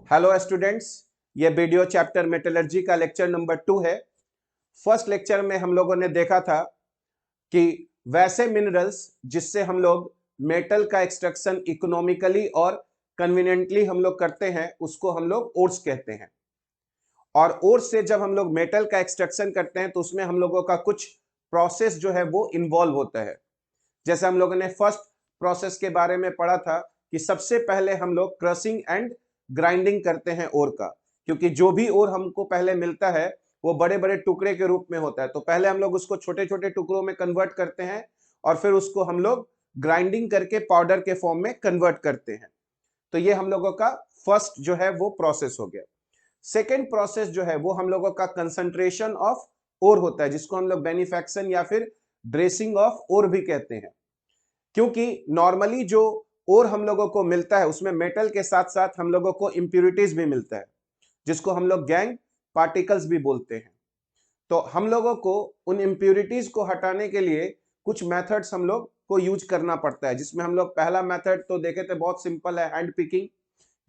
Hello students, ये video chapter metallurgy का lecture number 2 है। फर्स्ट लेक्चर में हम लोगों ने देखा था कि वैसे मिनरल्स जिससे हम लोग मेटल का एक्सट्रैक्शन इकोनॉमिकली और कन्वीनियंटली हम लोग करते हैं उसको हम लोग ओर्स कहते हैं। और ओर्स से जब हम लोग मेटल का एक्सट्रैक्शन करते हैं तो उसमें हम लोगों का कुछ प्रोसेस जो है वो इन्वॉल्व होता है। जैसे हम लोगों ने फर्स्ट प्रोसेस के बारे में पढ़ा था कि सबसे पहले हम लोग क्रशिंग एंड ग्राइंडिंग करते हैं ओर का, क्योंकि जो भी ओर हमको पहले मिलता है वो बड़े बड़े टुकड़े के रूप में होता है। तो पहले हम लोग उसको छोटे छोटे टुकड़ों में कन्वर्ट करते हैं और फिर उसको हम लोग ग्राइंडिंग करके पाउडर के फॉर्म में कन्वर्ट करते हैं। तो ये हम लोगों का फर्स्ट जो है वो प्रोसेस हो गया। सेकेंड प्रोसेस जो है वो हम लोगों का कंसंट्रेशन ऑफ ओर होता है, जिसको हम लोग बेनिफैक्शन या फिर ड्रेसिंग ऑफ ओर भी कहते हैं। क्योंकि नॉर्मली जो ओर हम लोगों को मिलता है उसमें मेटल के साथ साथ हम लोगों को इंप्यूरिटीज भी मिलता है, जिसको हम लोग गैंग पार्टिकल्स भी बोलते हैं। तो हम लोगों को उन इंप्यूरिटीज को हटाने के लिए कुछ मेथड्स हम लोग को यूज करना पड़ता है, जिसमें हम लोग पहला मेथड तो देखे थे बहुत सिंपल है, हैंड पिकिंग।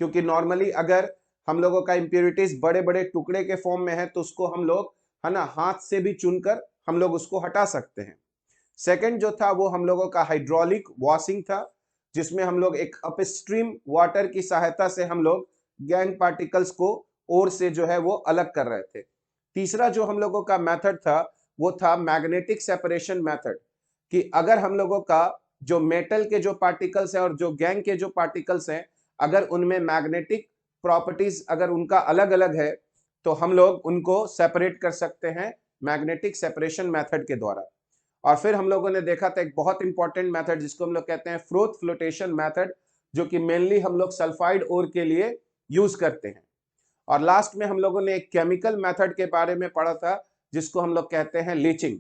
क्योंकि नॉर्मली अगर हम लोगों का इंप्यूरिटीज बड़े बड़े टुकड़े के फॉर्म में है तो उसको हम लोग है ना हाथ से भी चुनकर हम लोग उसको हटा सकते हैं। सेकंड जो था वो हम लोगों का हाइड्रोलिक वॉशिंग था, जिसमें हम लोग एक अपस्ट्रीम वाटर की सहायता से हम लोग गैंग पार्टिकल्स को ओर से जो है वो अलग कर रहे थे। तीसरा जो हम लोगों का मेथड था वो था मैग्नेटिक सेपरेशन मेथड, कि अगर हम लोगों का जो मेटल के जो पार्टिकल्स हैं और जो गैंग के जो पार्टिकल्स हैं, अगर उनमें मैग्नेटिक प्रॉपर्टीज अगर उनका अलग अलग है तो हम लोग उनको सेपरेट कर सकते हैं मैग्नेटिक सेपरेशन मेथड के द्वारा। और फिर हम लोगों ने देखा था एक बहुत इंपॉर्टेंट मेथड जिसको हम लोग कहते हैं फ्रोथ फ्लोटेशन मेथड, जो कि मेनली हम लोग सल्फाइड ओर के लिए यूज करते हैं। और लास्ट में हम लोगों ने एक केमिकल मेथड के बारे में पढ़ा था जिसको हम लोग कहते हैं लीचिंग,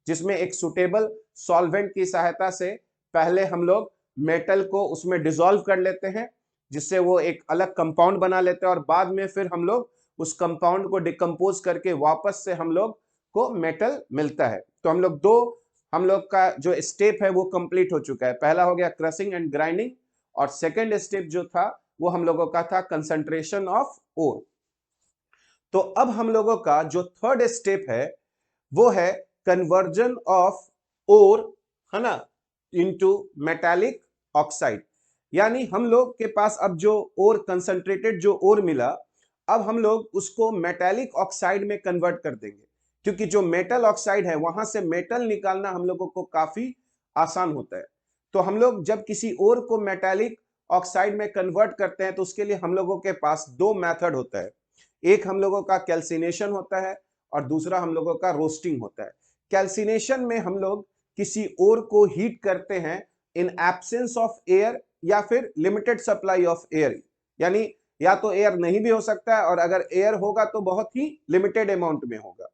जिसमें एक सुटेबल सॉल्वेंट की सहायता से पहले हम लोग मेटल को उसमें डिसॉल्व कर लेते हैं, जिससे वो एक अलग कंपाउंड बना लेते हैं, और बाद में फिर हम लोग उस कंपाउंड को डिकम्पोज करके वापस से हम लोग को मेटल मिलता है। तो हम लोग का जो स्टेप है वो कंप्लीट हो चुका है। पहला हो गया क्रशिंग एंड ग्राइंडिंग, और सेकेंड स्टेप जो था वो हम लोगों का था कंसंट्रेशन ऑफ ओर। तो अब हम लोगों का जो थर्ड स्टेप है वो है कन्वर्जन ऑफ ओर, है ना, इनटू मेटालिक ऑक्साइड। यानी हम लोग के पास अब जो ओर कंसंट्रेटेड जो ओर मिला, अब हम लोग उसको मेटालिक ऑक्साइड में कन्वर्ट कर देंगे, क्योंकि जो मेटल ऑक्साइड है वहां से मेटल निकालना हम लोगों को काफी आसान होता है। तो हम लोग जब किसी ओर को मेटालिक ऑक्साइड में कन्वर्ट करते हैं तो उसके लिए हम लोगों के पास दो मेथड होता है। एक हम लोगों का कैल्सिनेशन होता है और दूसरा हम लोगों का रोस्टिंग होता है। कैल्सिनेशन में हम लोग किसी ओर को हीट करते हैं इन एब्सेंस ऑफ एयर या फिर लिमिटेड सप्लाई ऑफ एयर, यानी या तो एयर नहीं भी हो सकता है और अगर एयर होगा तो बहुत ही लिमिटेड अमाउंट में होगा।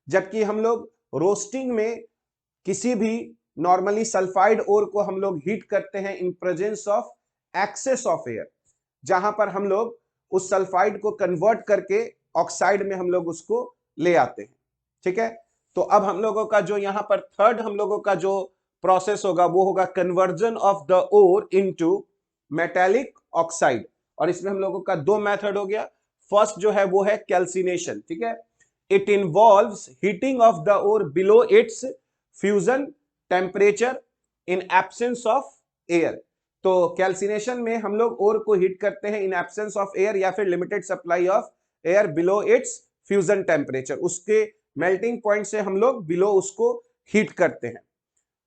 जबकि हम लोग रोस्टिंग में किसी भी नॉर्मली सल्फाइड ओर को हम लोग हीट करते हैं in presence of excess of air, जहां पर हम लोग उस सल्फाइड को कन्वर्ट करके ऑक्साइड में हम लोग उसको ले आते हैं। ठीक है, तो अब हम लोगों का जो यहां पर थर्ड हम लोगों का जो प्रोसेस होगा वो होगा conversion of the ore into metallic oxide, और इसमें हम लोगों का दो मेथड हो गया। फर्स्ट जो है वो है कैल्सिनेशन। ठीक है, it involves heating of the ore below its fusion temperature in absence of air. तो कैल्सिनेशन में हम लोग ओर को हीट करते हैं इन एब्सेंस ऑफ एयर या फिर limited supply of air below its fusion temperature, उसके मेल्टिंग पॉइंट से हम लोग बिलो उसको हीट करते हैं।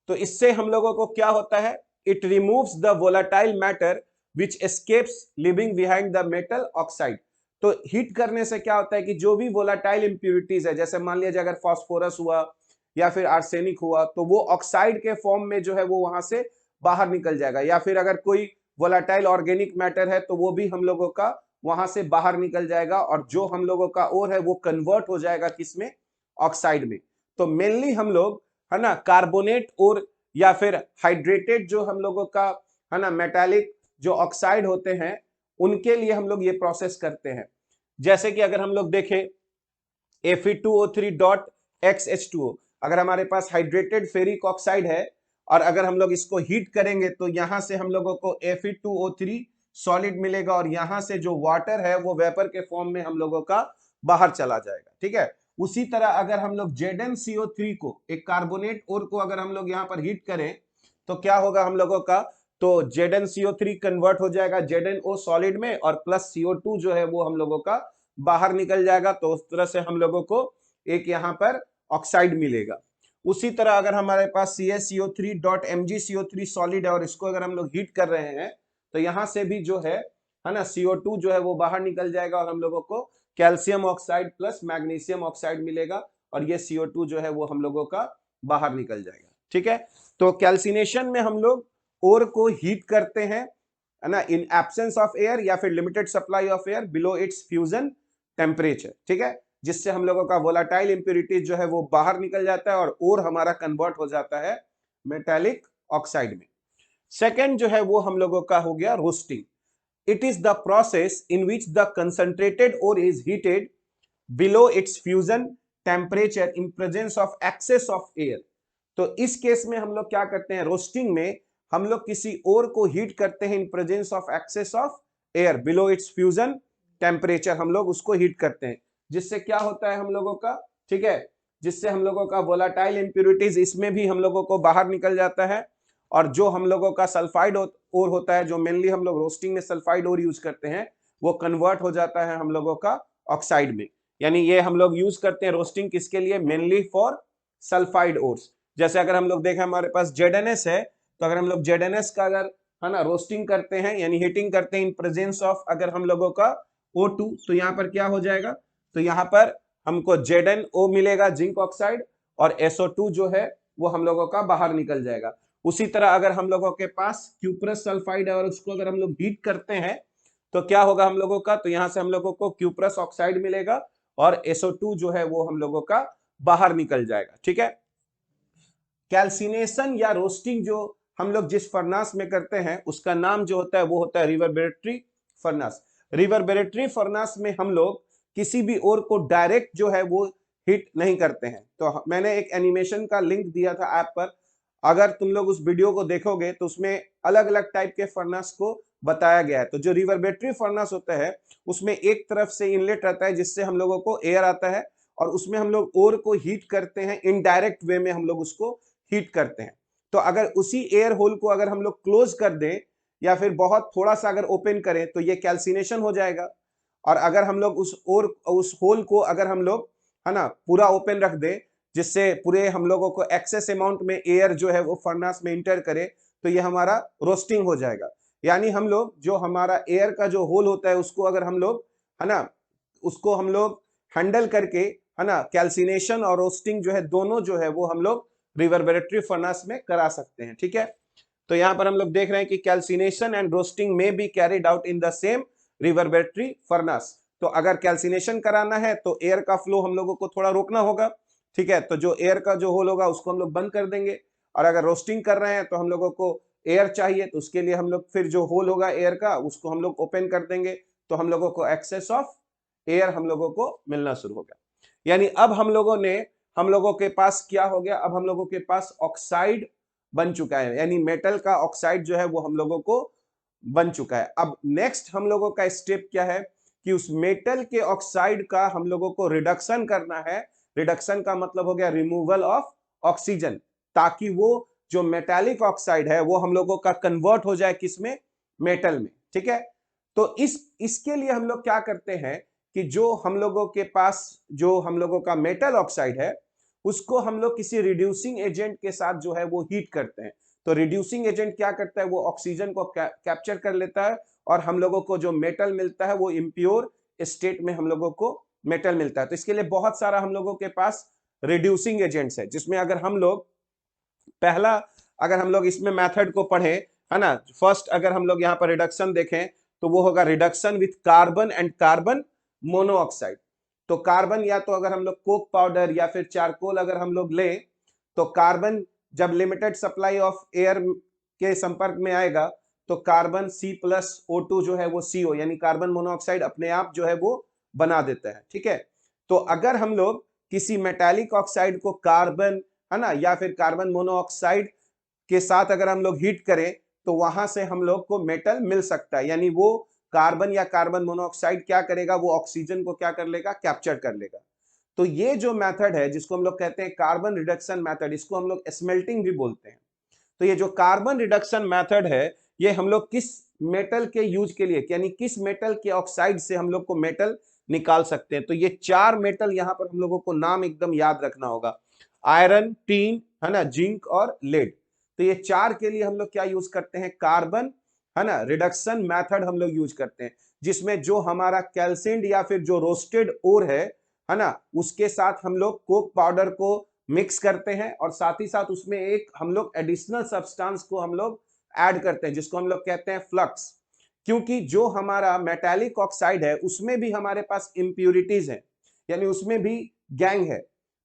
तो इससे हम लोगों को क्या होता है, it removes the volatile matter which escapes living behind the metal oxide. तो हीट करने से क्या होता है कि जो भी वोलाटाइल इंप्यूरिटीज है, जैसे मान लीजिए अगर फास्फोरस हुआ या फिर आर्सेनिक हुआ, तो वो ऑक्साइड के फॉर्म में जो है वो वहां से बाहर निकल जाएगा, या फिर अगर कोई वोलाटाइल ऑर्गेनिक मैटर है तो वो भी हम लोगों का वहां से बाहर निकल जाएगा, और जो हम लोगों का ओर है वो कन्वर्ट हो जाएगा किसमें, ऑक्साइड में। तो मेनली हम लोग है ना कार्बोनेट और या फिर हाइड्रेटेड जो हम लोगों का है ना मेटालिक जो ऑक्साइड होते हैं उनके लिए हम लोग ये प्रोसेस करते हैं। जैसे कि अगर हम लोग देखें Fe2O3.XH2O, अगर हमारे पास हाइड्रेटेड फेरिक ऑक्साइड है और अगर हम लोग इसको हीट करेंगे तो यहां से हम लोगों को Fe2O3 सॉलिड मिलेगा और यहां से जो वाटर है वो वेपर के फॉर्म में हम लोगों का बाहर चला जाएगा। ठीक है, उसी तरह अगर हम लोग ZnCO3 को, एक कार्बोनेट और को अगर हम लोग यहाँ पर हीट करें तो क्या होगा हम लोगों का, तो ZnCO3 कन्वर्ट हो जाएगा ZnO सॉलिड में और प्लस CO2 जो है वो हम लोगों का बाहर निकल जाएगा। तो उस तरह से हम लोगों को एक यहाँ पर ऑक्साइड मिलेगा। उसी तरह अगर हमारे पास CaCO3.MgCO3 सॉलिड है और इसको अगर हम लोग हीट कर रहे हैं तो यहां से भी जो है ना, CO2 जो है वो बाहर निकल जाएगा और हम लोगों को calcium oxide plus magnesium oxide मिलेगा और ये CO2 जो है वो हम लोगों का बाहर निकल जाएगा। ठीक है, तो कैल्सिनेशन में हम लोग ओर को हीट करते हैं, है ना, इन एब्सेंस ऑफ एयर या फिर limited supply of air below its fusion temperature. ठीक है, जिससे हम लोगों का वोलाटाइल इंप्योरिटीज जो है वो बाहर निकल जाता है और ओर हमारा कन्वर्ट हो जाता है मेटालिक ऑक्साइड में। सेकेंड जो है वो हम लोगों का हो गया roasting. It is the process in which the concentrated ore is heated below its fusion temperature in presence of excess of air. तो इस केस में हम लोग क्या करते हैं, रोस्टिंग में हम लोग किसी ओर को हीट करते हैं in presence of excess of air below its fusion temperature, हम लोग उसको हीट करते हैं, जिससे क्या होता है हम लोगों का, ठीक है, जिससे हम लोगों का वोलाटाइल इंप्योरिटीज इसमें भी हम लोगों को बाहर निकल जाता है और जो हम लोगों का सल्फाइड ओर होता है, जो मेनली हम लोग रोस्टिंग में सल्फाइड ओर यूज करते हैं, वो कन्वर्ट हो जाता है हम लोगों का ऑक्साइड में। यानी ये हम लोग यूज करते हैं रोस्टिंग किसके लिए, मेनली फॉर सल्फाइड ओर्स। जैसे अगर हम लोग देखें हमारे पास ZnS है, तो अगर हम लोग ZnS का अगर, है ना, रोस्टिंग करते हैं यानी हीटिंग करते हैं इन प्रेजेंस ऑफ अगर हम लोगों का O2, तो यहाँ पर क्या हो जाएगा, तो यहाँ पर हमको ZnO मिलेगा जिंक ऑक्साइड और SO2 जो है वो हम लोगों का बाहर निकल जाएगा। उसी तरह अगर हम लोगों के पास क्यूप्रस सल्फाइड है और उसको अगर हम लोग हीट करते हैं तो क्या होगा हम लोगों का, तो यहां से हम लोगों को क्यूप्रस ऑक्साइड मिलेगा और SO2 जो है वो हम लोगों का बाहर निकल जाएगा। ठीक है, कैल्सिनेशन या रोस्टिंग जो हम लोग जिस फर्नास में करते हैं उसका नाम जो होता है वो होता है रिवर्बरेटरी फर्नास। रिवर्बरेटरी फर्नास में हम लोग किसी भी ओर को डायरेक्ट जो है वो हीट नहीं करते हैं। तो मैंने एक एनिमेशन का लिंक दिया था ऐप पर, अगर तुम लोग उस वीडियो को देखोगे तो उसमें अलग अलग टाइप के फर्नास को बताया गया है। तो जो रिवर्बरेटरी फर्नास होता है उसमें एक तरफ से इनलेट रहता है जिससे हम लोगों को एयर आता है और उसमें हम लोग ओर को हीट करते हैं, इनडायरेक्ट वे में हम लोग उसको हीट करते हैं। तो अगर उसी एयर होल को अगर हम लोग क्लोज कर दें या फिर बहुत थोड़ा सा अगर ओपन करें तो ये कैल्सिनेशन हो जाएगा। और अगर हम लोग उस होल को अगर हम लोग, है ना, पूरा ओपन रख दें जिससे पूरे हम लोगों को एक्सेस अमाउंट में एयर जो है वो फर्नास में इंटर करे, तो ये हमारा रोस्टिंग हो जाएगा। यानी हम लोग जो हमारा एयर का जो होल होता है उसको अगर हम लोग, है ना, उसको हम लोग हैंडल करके, है ना, कैल्सिनेशन और रोस्टिंग जो है दोनों जो है वो हम लोग रिवर्बरेटरी फर्नास में करा सकते हैं। ठीक है, तो यहां पर हम लोग देख रहे हैं कि कैल्सिनेशन एंड रोस्टिंग में be carried out in the same reverberatory furnace. तो अगर कैल्सिनेशन कराना है तो एयर का फ्लो हम लोगों को थोड़ा रोकना होगा। ठीक है, तो जो एयर का जो होल होगा उसको हम लोग बंद कर देंगे और अगर रोस्टिंग कर रहे हैं तो हम लोगों को एयर चाहिए, तो उसके लिए हम लोग फिर जो होल होगा एयर का उसको हम लोग ओपन कर देंगे, तो हम लोगों को एक्सेस ऑफ एयर हम लोगों को मिलना शुरू हो गया। यानी अब हम लोगों के पास क्या हो गया, अब हम लोगों के पास ऑक्साइड बन चुका है, यानी मेटल का ऑक्साइड जो है वो हम लोगों को बन चुका है। अब नेक्स्ट हम लोगों का स्टेप क्या है कि उस मेटल के ऑक्साइड का हम लोगों को रिडक्शन करना है। रिडक्शन का मतलब हो गया रिमूवल ऑफ ऑक्सीजन, ताकि वो जो मेटालिक ऑक्साइड है वो हम लोगों का कन्वर्ट हो जाए किसमें, मेटल में। ठीक है, तो इसके लिए हम लोग क्या करते हैं कि जो हम लोगों के पास जो हम लोगों का मेटल ऑक्साइड है उसको हम लोग किसी रिड्यूसिंग एजेंट के साथ जो है वो हीट करते हैं। तो रिड्यूसिंग एजेंट क्या करता है, वो ऑक्सीजन को कैप्चर कर लेता है और हम लोगों को जो मेटल मिलता है वो इम्प्योर स्टेट में हम लोगों को मेटल मिलता है। तो इसके लिए बहुत सारा हम लोगों के पास रिड्यूसिंग एजेंट्स है, जिसमें अगर हम लोग पहला अगर हम लोग इसमें मेथड को पढ़े, है ना, फर्स्ट अगर हम लोग यहाँ पर रिडक्शन देखें तो वो होगा reduction with carbon and carbon monoxide. तो कार्बन या तो अगर हम लोग कोक पाउडर या फिर चारकोल अगर हम लोग ले, तो कार्बन जब लिमिटेड सप्लाई ऑफ एयर के संपर्क में आएगा तो कार्बन C+O2 जो है वो CO यानी कार्बन मोनोऑक्साइड अपने आप जो है वो बना देता है। ठीक है, तो अगर हम लोग किसी मेटालिक ऑक्साइड को कार्बन, है ना, या फिर कार्बन मोनोऑक्साइड के साथ अगर हम लोग हीट करें तो वहां से हम लोग को मेटल मिल सकता है, यानी वो कार्बन या कार्बन मोनोऑक्साइड क्या करेगा, वो ऑक्सीजन को क्या कर लेगा, कैप्चर कर लेगा। तो ये जो मेथड है जिसको हम लोग कहते हैं कार्बन रिडक्शन मेथड, इसको हम लोग स्मेल्टिंग भी बोलते हैं। तो ये जो कार्बन रिडक्शन मेथड है, ये हम लोग किस मेटल के यूज के लिए, यानी किस मेटल के ऑक्साइड से हम लोग को मेटल निकाल सकते हैं। तो ये 4 मेटल यहां पर हम लोगों को नाम एकदम याद रखना होगा, आयरन, टीन, है ना, जिंक और लेड। तो ये 4 के लिए हम लोग क्या यूज करते हैं, कार्बन, है ना, रिडक्शन मेथड हम लोग यूज करते हैं, जिसमें जो हमारा कैल्सिन्ड या फिर जो रोस्टेड ओर है ना, उसके साथ हम लोग कोक पाउडर को मिक्स करते हैं और साथ ही साथ उसमें एक हम लोग एडिशनल सब्सटेंस को हम लोग ऐड करते हैं, जिसको हम लोग कहते हैं फ्लक्स। क्योंकि जो हमारा मेटालिक ऑक्साइड है उसमें भी हमारे पास इंप्यूरिटीज हैं, यानी उसमें भी गैंग है।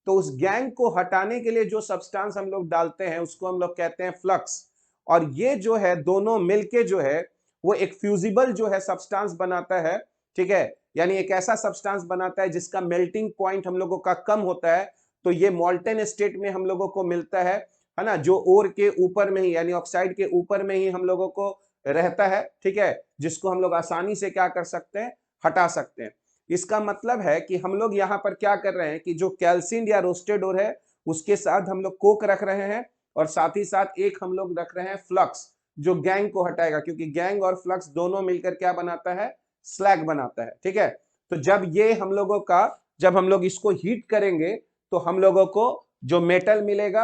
तो उस गैंग को हटाने के लिए जो सब्सटेंस हम लोग डालते हैं उसको हम लोग कहते हैं फ्लक्स। और ये जो है दोनों मिलके जो है वो एक फ्यूजिबल जो है सब्सटेंस बनाता है, ठीक है, यानी एक ऐसा सब्सटेंस बनाता है जिसका मेल्टिंग पॉइंट हम लोगों का कम होता है। तो ये मोल्टेन स्टेट में हम लोगों को मिलता है ना, जो ओर के ऊपर में ही, यानी ऑक्साइड के ऊपर में ही हम लोगों को रहता है, ठीक है, जिसको हम लोग आसानी से क्या कर सकते हैं, हटा सकते हैं। इसका मतलब है कि हम लोग यहाँ पर क्या कर रहे हैं कि जो कैल्सिन या रोस्टेड ओर है उसके साथ हम लोग कोक रख रहे हैं और साथ ही साथ एक हम लोग रख रहे हैं फ्लक्स, जो गैंग को हटाएगा, क्योंकि गैंग और फ्लक्स दोनों मिलकर क्या बनाता है, स्लैग बनाता है, ठीक है। तो जब ये हम लोगों का, जब हम लोग इसको हीट करेंगे तो हम लोगों को जो मेटल मिलेगा,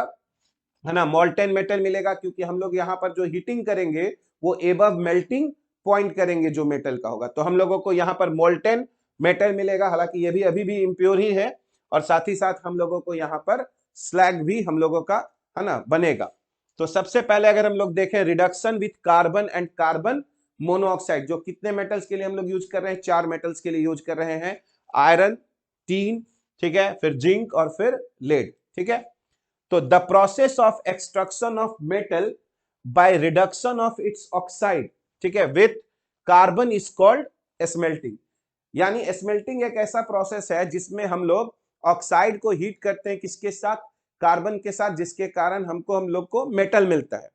है ना, मोल्टेन मेटल मिलेगा, क्योंकि हम लोग यहाँ पर जो हीटिंग करेंगे वो एबव मेल्टिंग पॉइंट करेंगे जो मेटल का होगा। तो हम लोगों को यहाँ पर मोल्टेन मेटल मिलेगा, हालांकि ये भी अभी भी इंप्योर ही है, और साथ ही साथ हम लोगों को यहाँ पर स्लैग भी हम लोगों का, है ना, बनेगा। तो सबसे पहले अगर हम लोग देखें reduction with carbon and carbon monoxide, जो कितने मेटल्स के लिए हम लोग यूज कर रहे हैं, 4 मेटल्स के लिए यूज कर रहे हैं, आयरन, टीन, ठीक है, फिर जिंक और फिर लेड, ठीक है। तो the process of extraction of metal by reduction of its oxide, ठीक है, with carbon is called smelting. यानी स्मेल्टिंग एक ऐसा प्रोसेस है जिसमें हम लोग ऑक्साइड को हीट करते हैं, किसके साथ, कार्बन के साथ, जिसके कारण हम लोग को मेटल मिलता है।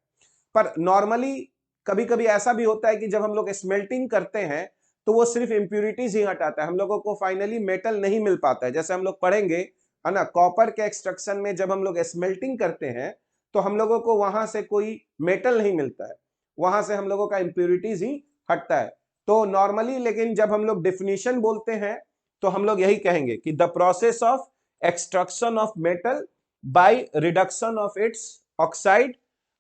पर नॉर्मली कभी कभी ऐसा भी होता है कि जब हम लोग स्मेल्टिंग करते हैं तो वो सिर्फ इंप्यूरिटीज ही हटाता है, हम लोगों को फाइनली मेटल नहीं मिल पाता है। जैसे हम लोग पढ़ेंगे, है ना, कॉपर के एक्सट्रैक्शन में जब हम लोग स्मेल्टिंग करते हैं तो हम लोगों को वहां से कोई मेटल नहीं मिलता है, वहां से हम लोगों का इंप्यूरिटीज ही हटता है। तो नॉर्मली, लेकिन जब हम लोग डिफिनीशन बोलते हैं तो हम लोग यही कहेंगे कि the process of extraction of metal by reduction of its oxide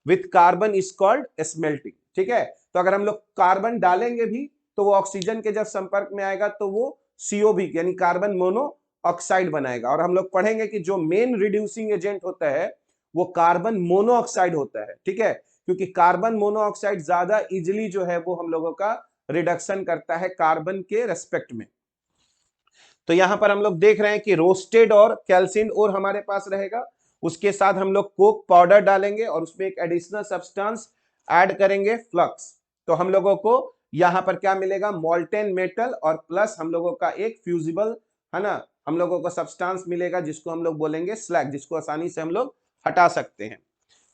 with carbon is called smelting, ठीक है। तो अगर हम लोग कार्बन डालेंगे भी तो वो ऑक्सीजन के जब संपर्क में आएगा तो वो CO भी, यानी कार्बन मोनो ऑक्साइड बनाएगा। और हम लोग पढ़ेंगे कि जो मेन रिड्यूसिंग एजेंट होता है वो कार्बन मोनोऑक्साइड होता है, ठीक है, क्योंकि कार्बन मोनोऑक्साइड ज्यादा इजिली जो है वो हम लोगों का रिडक्शन करता है कार्बन के रेस्पेक्ट में। तो यहां पर हम लोग देख रहे हैं कि रोस्टेड और कैल्सिन और हमारे पास रहेगा, उसके साथ हम लोग कोक पाउडर डालेंगे और उसमें एक एडिशनल सब्सटेंस ऐड करेंगे, फ्लक्स। तो हम लोगों को यहां पर क्या मिलेगा, मोल्टेन मेटल और प्लस हम लोगों का एक फ्यूजिबल, है ना, हम लोगों को सब्सटेंस मिलेगा जिसको हम लोग बोलेंगे स्लैग, जिसको आसानी से हम लोग हटा सकते हैं।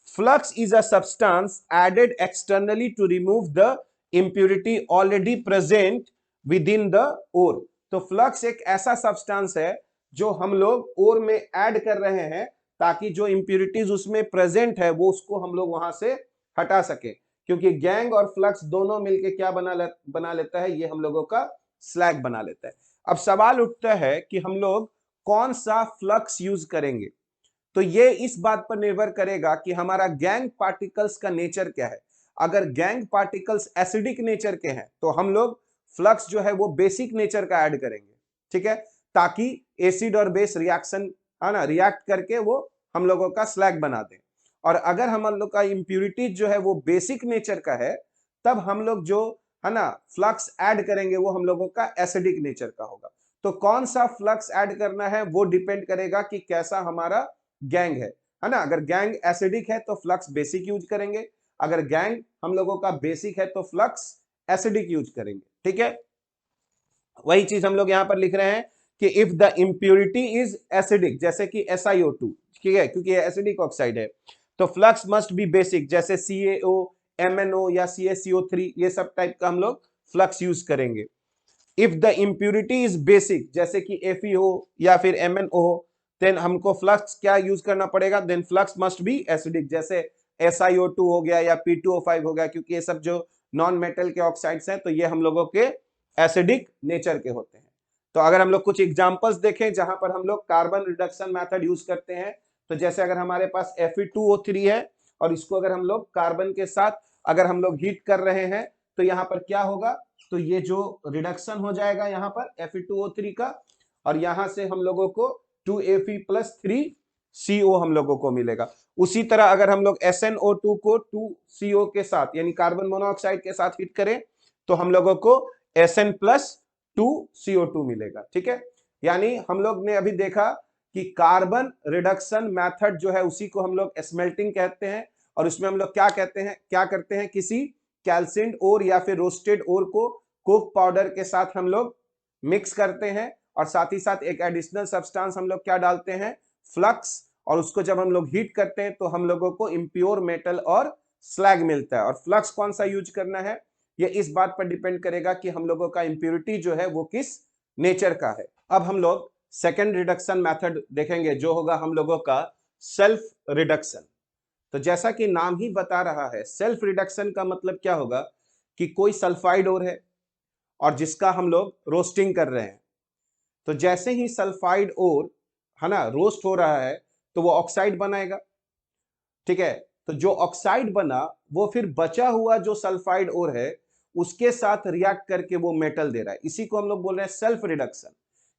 Flux is a substance added externally to remove the impurity already present within the ore। तो फ्लक्स एक ऐसा सब्सटेंस है जो हम लोग ओर में ऐड कर रहे हैं ताकि जो इंप्यूरिटीज उसमें प्रेजेंट है वो उसको हम लोग वहां से हटा सके, क्योंकि गैंग और फ्लक्स दोनों मिलके क्या बना लेता है, ये हम लोगों का स्लैग बना लेता है। अब सवाल उठता है कि हम लोग कौन सा फ्लक्स यूज करेंगे। तो ये इस बात पर निर्भर करेगा कि हमारा गैंग पार्टिकल्स का नेचर क्या है। अगर गैंग पार्टिकल्स एसिडिक नेचर के हैं तो हम लोग फ्लक्स जो है वो बेसिक नेचर का ऐड करेंगे, ठीक है, ताकि एसिड और बेस रिएक्शन, है ना, रिएक्ट करके वो हम लोगों का स्लैग बना दें। और अगर हम लोग का इंप्यूरिटीज जो है वो बेसिक नेचर का है, तब हम लोग जो, है ना, फ्लक्स ऐड करेंगे वो हम लोगों का एसिडिक नेचर का होगा। तो कौन सा फ्लक्स ऐड करना है वो डिपेंड करेगा कि कैसा हमारा गैंग है ना। अगर गैंग एसिडिक है तो फ्लक्स बेसिक यूज करेंगे, अगर गैंग हम लोगों का बेसिक है तो फ्लक्स एसिडिक यूज करेंगे, ठीक है। वही चीज हम लोग यहां पर लिख रहे हैं कि if the impurity is acidic, जैसे कि SiO2, ठीक है, क्योंकि ये एसिडिक ऑक्साइड है, तो फ्लक्स मस्ट बी बेसिक, जैसे CaO, MnO या CaCO3, ये सब टाइप का हम लोग फ्लक्स यूज करेंगे। If the impurity is basic, जैसे कि Fe हो या फिर MnO हो, देन हमको फ्लक्स क्या यूज करना पड़ेगा, then flux must be acidic, जैसे SiO2 हो गया या P2O5 हो गया, क्योंकि ये सब जो नॉन मेटल के ऑक्साइड्स हैं तो ये हम लोगों के एसिडिक नेचर के होते हैं। तो अगर हम लोग कुछ एग्जांपल्स देखें जहां पर हम लोग कार्बन रिडक्शन मेथड यूज करते हैं, तो जैसे अगर हमारे पास Fe2O3 है और इसको अगर हम लोग कार्बन के साथ अगर हम लोग हीट कर रहे हैं तो यहाँ पर क्या होगा, तो ये जो रिडक्शन हो जाएगा यहाँ पर Fe2O3 का, और यहां से हम लोगों को 2Fe+3CO हम लोगों को मिलेगा। उसी तरह अगर हम लोग SnO2 को 2CO के साथ यानी कार्बन मोनोऑक्साइड के साथ हिट करें तो हम लोगों को Sn+2CO2 मिलेगा। ठीक है, यानी हम लोग ने अभी देखा कि कार्बन रिडक्शन मेथड जो है उसी को हम लोग स्मेल्टिंग कहते हैं, और उसमें हम लोग क्या कहते हैं, क्या करते हैं, किसी कैल्सिन्ड ओर या फिर रोस्टेड ओर को कोक पाउडर के साथ हम लोग मिक्स करते हैं, और साथ ही साथ एक एडिशनल सब्सटेंस हम लोग क्या डालते हैं, फ्लक्स, और उसको जब हम लोग हीट करते हैं तो हम लोगों को इम्प्योर मेटल और स्लैग मिलता है। और फ्लक्स कौन सा यूज करना है ये इस बात पर डिपेंड करेगा कि हम लोगों का इम्प्योरिटी जो है वो किस नेचर का है। अब हम लोग सेकेंड रिडक्शन मेथड देखेंगे जो होगा हम लोगों का सेल्फ रिडक्शन। तो जैसा कि नाम ही बता रहा है, सेल्फ रिडक्शन का मतलब क्या होगा कि कोई सल्फाइड ओर है और जिसका हम लोग रोस्टिंग कर रहे हैं, तो जैसे ही सल्फाइड ओर है ना रोस्ट हो रहा है तो वो ऑक्साइड बनाएगा। ठीक है, तो जो ऑक्साइड बना वो फिर बचा हुआ जो सल्फाइड ओर है उसके साथ रिएक्ट करके वो मेटल दे रहा है। इसी को हम लोग बोल रहे हैं सेल्फ रिडक्शन,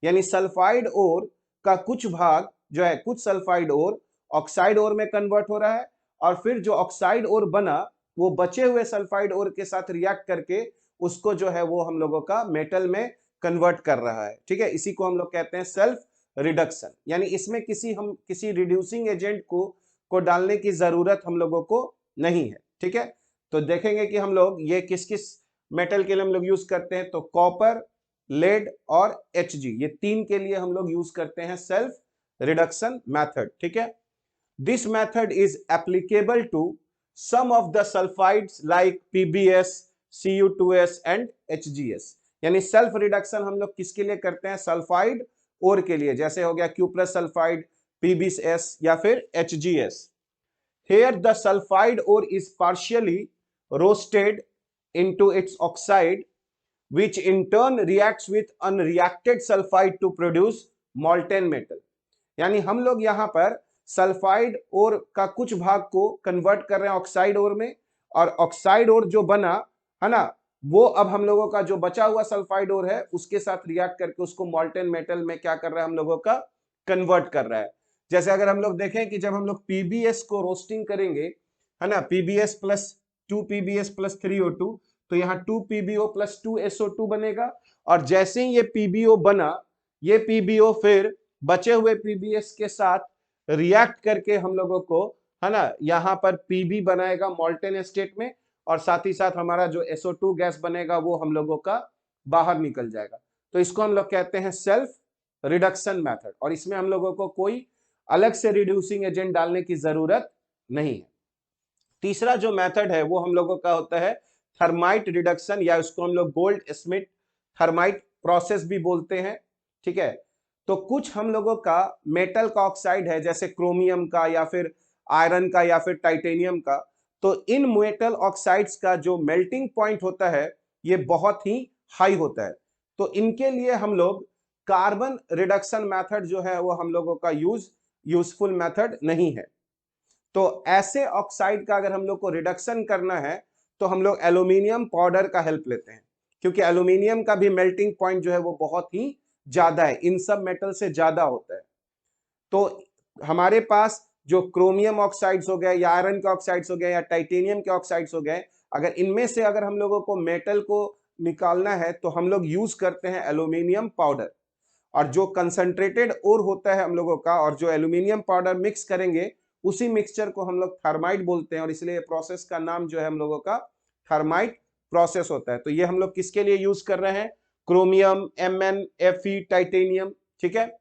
यानी सल्फाइड ओर का कुछ भाग जो है, कुछ सल्फाइड ओर ऑक्साइड ओर में कन्वर्ट हो रहा है, और फिर जो ऑक्साइड ओर बना वो बचे हुए सल्फाइड ओर के साथ रिएक्ट करके उसको जो है वो हम लोगों का मेटल में कन्वर्ट कर रहा है। ठीक है, इसी को हम लोग कहते हैं सेल्फ रिडक्शन, यानी इसमें किसी रिड्यूसिंग एजेंट को डालने की जरूरत हम लोगों को नहीं है। ठीक है, तो देखेंगे कि हम लोग ये किस किस मेटल के लिए हम लोग यूज करते हैं, तो कॉपर, लेड और Hg, ये तीन के लिए हम लोग यूज करते हैं सेल्फ रिडक्शन मेथड। ठीक है, this method is applicable to some of the sulphides like PbS, Cu2S and HgS। यानी सेल्फ रिडक्शन हम लोग किसके लिए करते हैं, सल्फाइड ओर के लिए, जैसे हो गया Q+ सल्फाइड, PbS या फिर HgS। Here the sulfide ore is partially roasted into its oxide, which in turn reacts with unreacted sulfide to produce molten metal। यानी हम लोग यहाँ पर सल्फाइड ओर का कुछ भाग को कन्वर्ट कर रहे हैं ऑक्साइड ओर में, और ऑक्साइड ओर जो बना है ना वो अब हम लोगों का जो बचा हुआ सल्फाइड ओर है उसके साथ रिएक्ट करके उसको मॉल्टेन मेटल में क्या कर रहा है, हम लोगों का कन्वर्ट कर रहा है। जैसे अगर हम लोग देखें कि जब हम लोग PbS को रोस्टिंग करेंगे है ना, PbS प्लस 2PbS+3O2, तो यहाँ 2PbO+2SO2 बनेगा, और जैसे ही ये PbO बना ये PbO फिर बचे हुए PbS के साथ रिएक्ट करके हम लोगों को है ना यहाँ पर Pb बनाएगा मॉल्टेन स्टेट में, और साथ ही साथ हमारा जो SO2 गैस बनेगा वो हम लोगों का बाहर निकल जाएगा। तो इसको हम लोग कहते हैं सेल्फ रिडक्शन मेथड, और इसमें हम लोगों को कोई अलग से रिड्यूसिंग एजेंट डालने की जरूरत नहीं है। तीसरा जो मेथड है वो हम लोगों का होता है थर्माइट रिडक्शन, या उसको हम लोग गोल्ड स्मिथ थर्माइट प्रोसेस भी बोलते हैं। ठीक है, तो कुछ हम लोगों का मेटल का ऑक्साइड है जैसे क्रोमियम का या फिर आयरन का या फिर टाइटेनियम का, तो इन मेटल ऑक्साइड्स का जो मेल्टिंग पॉइंट होता है ये बहुत ही हाई होता है, तो इनके लिए हम लोग कार्बन रिडक्शन मेथड जो है वो हम लोगों का यूजफुल मेथड नहीं है। तो ऐसे ऑक्साइड का अगर हम लोग को रिडक्शन करना है तो हम लोग एल्यूमिनियम पाउडर का हेल्प लेते हैं, क्योंकि एल्यूमिनियम का भी मेल्टिंग पॉइंट जो है वो बहुत ही ज्यादा है, इन सब मेटल से ज्यादा होता है। तो हमारे पास जो क्रोमियम ऑक्साइड्स हो गए या आयरन के ऑक्साइड्स हो गए या टाइटेनियम के ऑक्साइड्स हो गए, अगर इनमें से अगर हम लोगों को मेटल को निकालना है तो हम लोग यूज करते हैं एल्यूमिनियम पाउडर, और जो कंसंट्रेटेड ओर होता है हम लोगों का और जो एल्यूमिनियम पाउडर मिक्स करेंगे उसी मिक्सचर को हम लोग थर्माइट बोलते हैं, और इसलिए प्रोसेस का नाम जो है हम लोगों का थर्माइट प्रोसेस होता है। तो ये हम लोग किसके लिए यूज कर रहे हैं, क्रोमियम, Mn, Fe, टाइटेनियम। ठीक है,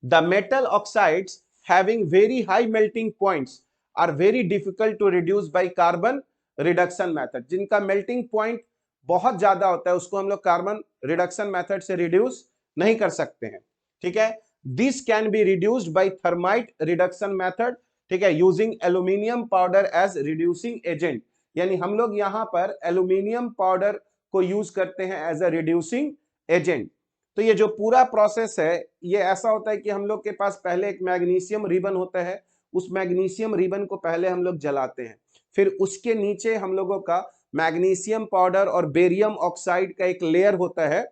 the metal oxides having very high melting points are very difficult to reduce by carbon reduction method, जिनका मेल्टिंग पॉइंट बहुत ज्यादा होता है उसको हम लोग कार्बन रिडक्शन मेथड से रिड्यूस नहीं कर सकते हैं। ठीक है, this can be reduced by thermite reduction method, ठीक है, using aluminium powder as reducing agent. यानी हम लोग यहाँ पर एल्यूमिनियम पाउडर को यूज करते हैं एज अ रिड्यूसिंग एजेंट। तो ये जो पूरा प्रोसेस है ये ऐसा होता है कि हम लोग के पास पहले एक मैग्नीशियम रिबन होता है, उस मैग्नीशियम रिबन को पहले हम लोग जलाते हैं, फिर उसके नीचे हम लोगों का मैग्नीशियम पाउडर और बेरियम ऑक्साइड का एक लेयर होता है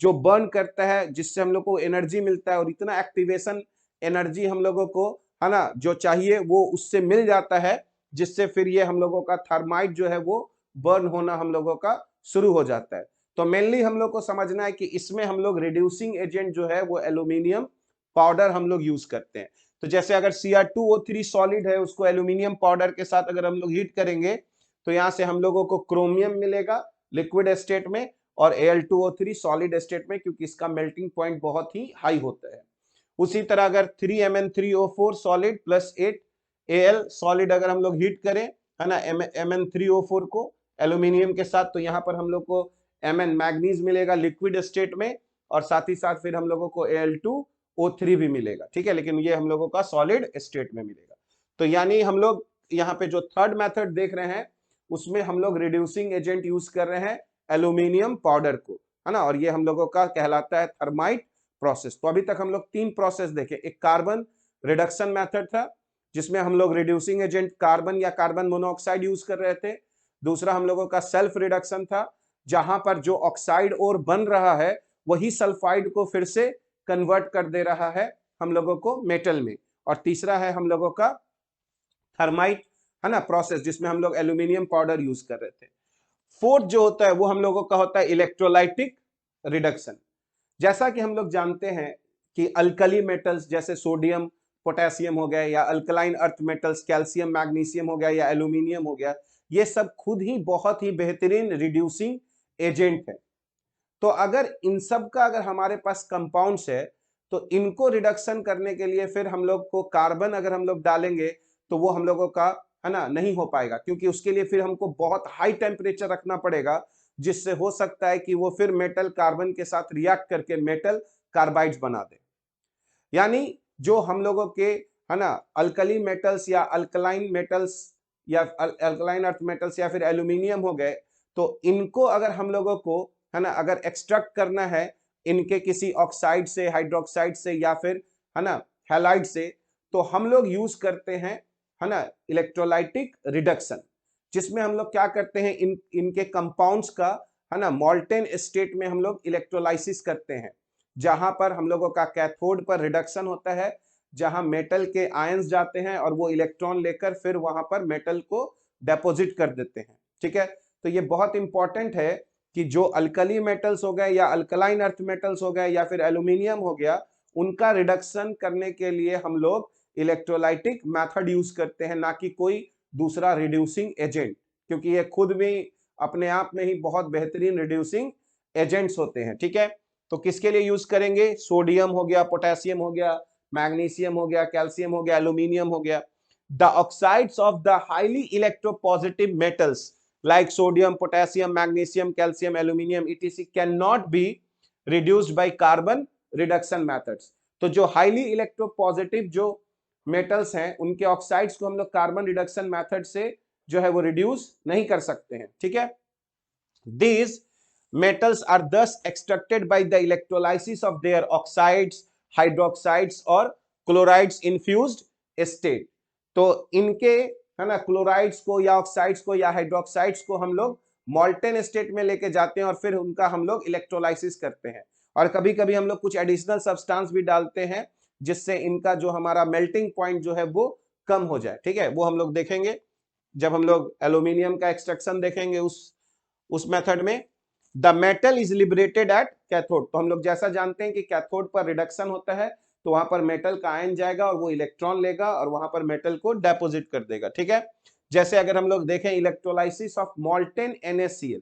जो बर्न करता है, जिससे हम लोग को एनर्जी मिलता है और इतना एक्टिवेशन एनर्जी हम लोगों को, है ना, जो चाहिए वो उससे मिल जाता है, जिससे फिर ये हम लोगों का थर्माइट जो है वो बर्न होना हम लोगों का शुरू हो जाता है। तो मेनली हम लोग को समझना है कि इसमें हम लोग रिड्यूसिंग एजेंट जो है वो एल्यूमिनियम पाउडर हम लोग यूज करते हैं। तो जैसे अगर Cr2O3 सॉलिड है उसको एल्यूमिनियम पाउडर के साथ अगर हम लोग हीट करेंगे तो यहाँ से हम लोगों को क्रोमियम मिलेगा लिक्विड स्टेट में और Al2O3 सॉलिड स्टेट में, क्योंकि इसका मेल्टिंग पॉइंट बहुत ही हाई होता है। उसी तरह अगर 3Mn3O4 solid plus 8Al solid अगर हम लोग हीट करें, है ना, Mn3O4 को एल्यूमिनियम के साथ, तो यहाँ पर हम लोग को Mn मैग्नीज मिलेगा लिक्विड स्टेट में और साथ ही साथ फिर हम लोगों को Al2O3 भी मिलेगा। ठीक है, लेकिन ये हम लोगों का सॉलिड स्टेट में मिलेगा। तो यानी हम लोग यहाँ पे जो थर्ड मेथड देख रहे हैं उसमें हम लोग रिड्यूसिंग एजेंट यूज कर रहे हैं एल्यूमिनियम पाउडर को, है ना, और ये हम लोगों का कहलाता है थर्माइट प्रोसेस। तो अभी तक हम लोग तीन प्रोसेस देखे, एक कार्बन रिडक्शन मेथड था जिसमें हम लोग रिड्यूसिंग एजेंट कार्बन या कार्बन मोनोऑक्साइड यूज कर रहे थे। दूसरा हम लोगों का सेल्फ रिडक्शन था जहां पर जो ऑक्साइड और बन रहा है वही सल्फाइड को फिर से कन्वर्ट कर दे रहा है हम लोगों को मेटल में। और तीसरा है हम लोगों का थर्माइट, है ना, प्रोसेस, जिसमें हम लोग एल्यूमिनियम पाउडर यूज कर रहे थे। फोर्थ जो होता है वो हम लोगों का होता है इलेक्ट्रोलाइटिक रिडक्शन। जैसा कि हम लोग जानते हैं कि अल्कली मेटल्स जैसे सोडियम पोटेशियम हो गया या alkaline earth metals calcium magnesium हो गया या एल्यूमिनियम हो गया, ये सब खुद ही बहुत ही बेहतरीन रिड्यूसिंग एजेंट है। तो अगर इन सब का अगर हमारे पास कंपाउंड्स है तो इनको रिडक्शन करने के लिए फिर हम लोग को कार्बन अगर हम लोग डालेंगे तो वो हम लोगों का, है ना, नहीं हो पाएगा, क्योंकि उसके लिए फिर हमको बहुत हाई टेम्परेचर रखना पड़ेगा, जिससे हो सकता है कि वो फिर मेटल कार्बन के साथ रिएक्ट करके मेटल कार्बाइड्स बना दे। यानी जो हम लोगों के, है ना, अल्कली मेटल्स या अल्कलाइन मेटल्स या अल्कलाइन अर्थ मेटल्स या फिर एल्यूमिनियम हो गए, तो इनको अगर हम लोगों को, है ना, अगर एक्सट्रैक्ट करना है इनके किसी ऑक्साइड से, हाइड्रोक्साइड से या फिर, है ना, हैलाइड से, तो हम लोग यूज करते हैं, है ना, इलेक्ट्रोलाइटिक रिडक्शन, जिसमें हम लोग क्या करते हैं इनके कंपाउंड्स का, है ना, मॉल्टेन स्टेट में हम लोग इलेक्ट्रोलाइसिस करते हैं, जहां पर हम लोगों का कैथोड पर रिडक्शन होता है, जहां मेटल के आयंस जाते हैं और वो इलेक्ट्रॉन लेकर फिर वहां पर मेटल को डेपोजिट कर देते हैं। ठीक है, तो ये बहुत इंपॉर्टेंट है कि जो अल्कली मेटल्स हो गए या अल्कलाइन अर्थ मेटल्स हो गए या फिर एल्यूमिनियम हो गया, उनका रिडक्शन करने के लिए हम लोग इलेक्ट्रोलाइटिक मेथड यूज करते हैं, ना कि कोई दूसरा रिड्यूसिंग एजेंट, क्योंकि ये खुद भी अपने आप में ही बहुत बेहतरीन रिड्यूसिंग एजेंट्स होते हैं। ठीक है, तो किसके लिए यूज करेंगे, सोडियम हो गया, पोटेशियम हो गया, मैग्नीशियम हो गया, कैल्शियम हो गया, एल्यूमिनियम हो गया। The oxides of the highly electropositive metals like sodium, potassium, magnesium, calcium, aluminum, etc. cannot be reduced by carbon reduction methods. तो जो हाईली इलेक्ट्रोपॉजिटिव जो मेटल्स हैं उनके ऑक्साइड्स को हम लोग कार्बन रिडक्शन मेथड से जो है वो रिड्यूस नहीं कर सकते हैं। ठीक है, these metals are thus extracted by the electrolysis of their oxides, hydroxides और chlorides infused state। तो इनके, है ना, क्लोराइड्स को या ऑक्साइड्स को या हाइड्रोक्साइड्स को हम लोग मॉल्टेन स्टेट में लेके जाते हैं और फिर उनका हम लोग इलेक्ट्रोलाइसिस करते हैं, और कभी कभी हम लोग कुछ एडिशनल सब्सटेंस भी डालते हैं जिससे इनका जो हमारा मेल्टिंग पॉइंट जो है वो कम हो जाए। ठीक है, वो हम लोग देखेंगे जब हम लोग एल्यूमिनियम का एक्सट्रैक्शन देखेंगे उस मेथड में। The metal is liberated at cathode. तो हम लोग जैसा जानते हैं कि कैथोड पर रिडक्शन होता है तो वहां पर मेटल का आयन जाएगा और वो इलेक्ट्रॉन लेगा और वहां पर मेटल को डेपोजिट कर देगा। ठीक है, जैसे अगर हम लोग देखें इलेक्ट्रोलाइसिस ऑफ मॉल्टेन NaCl,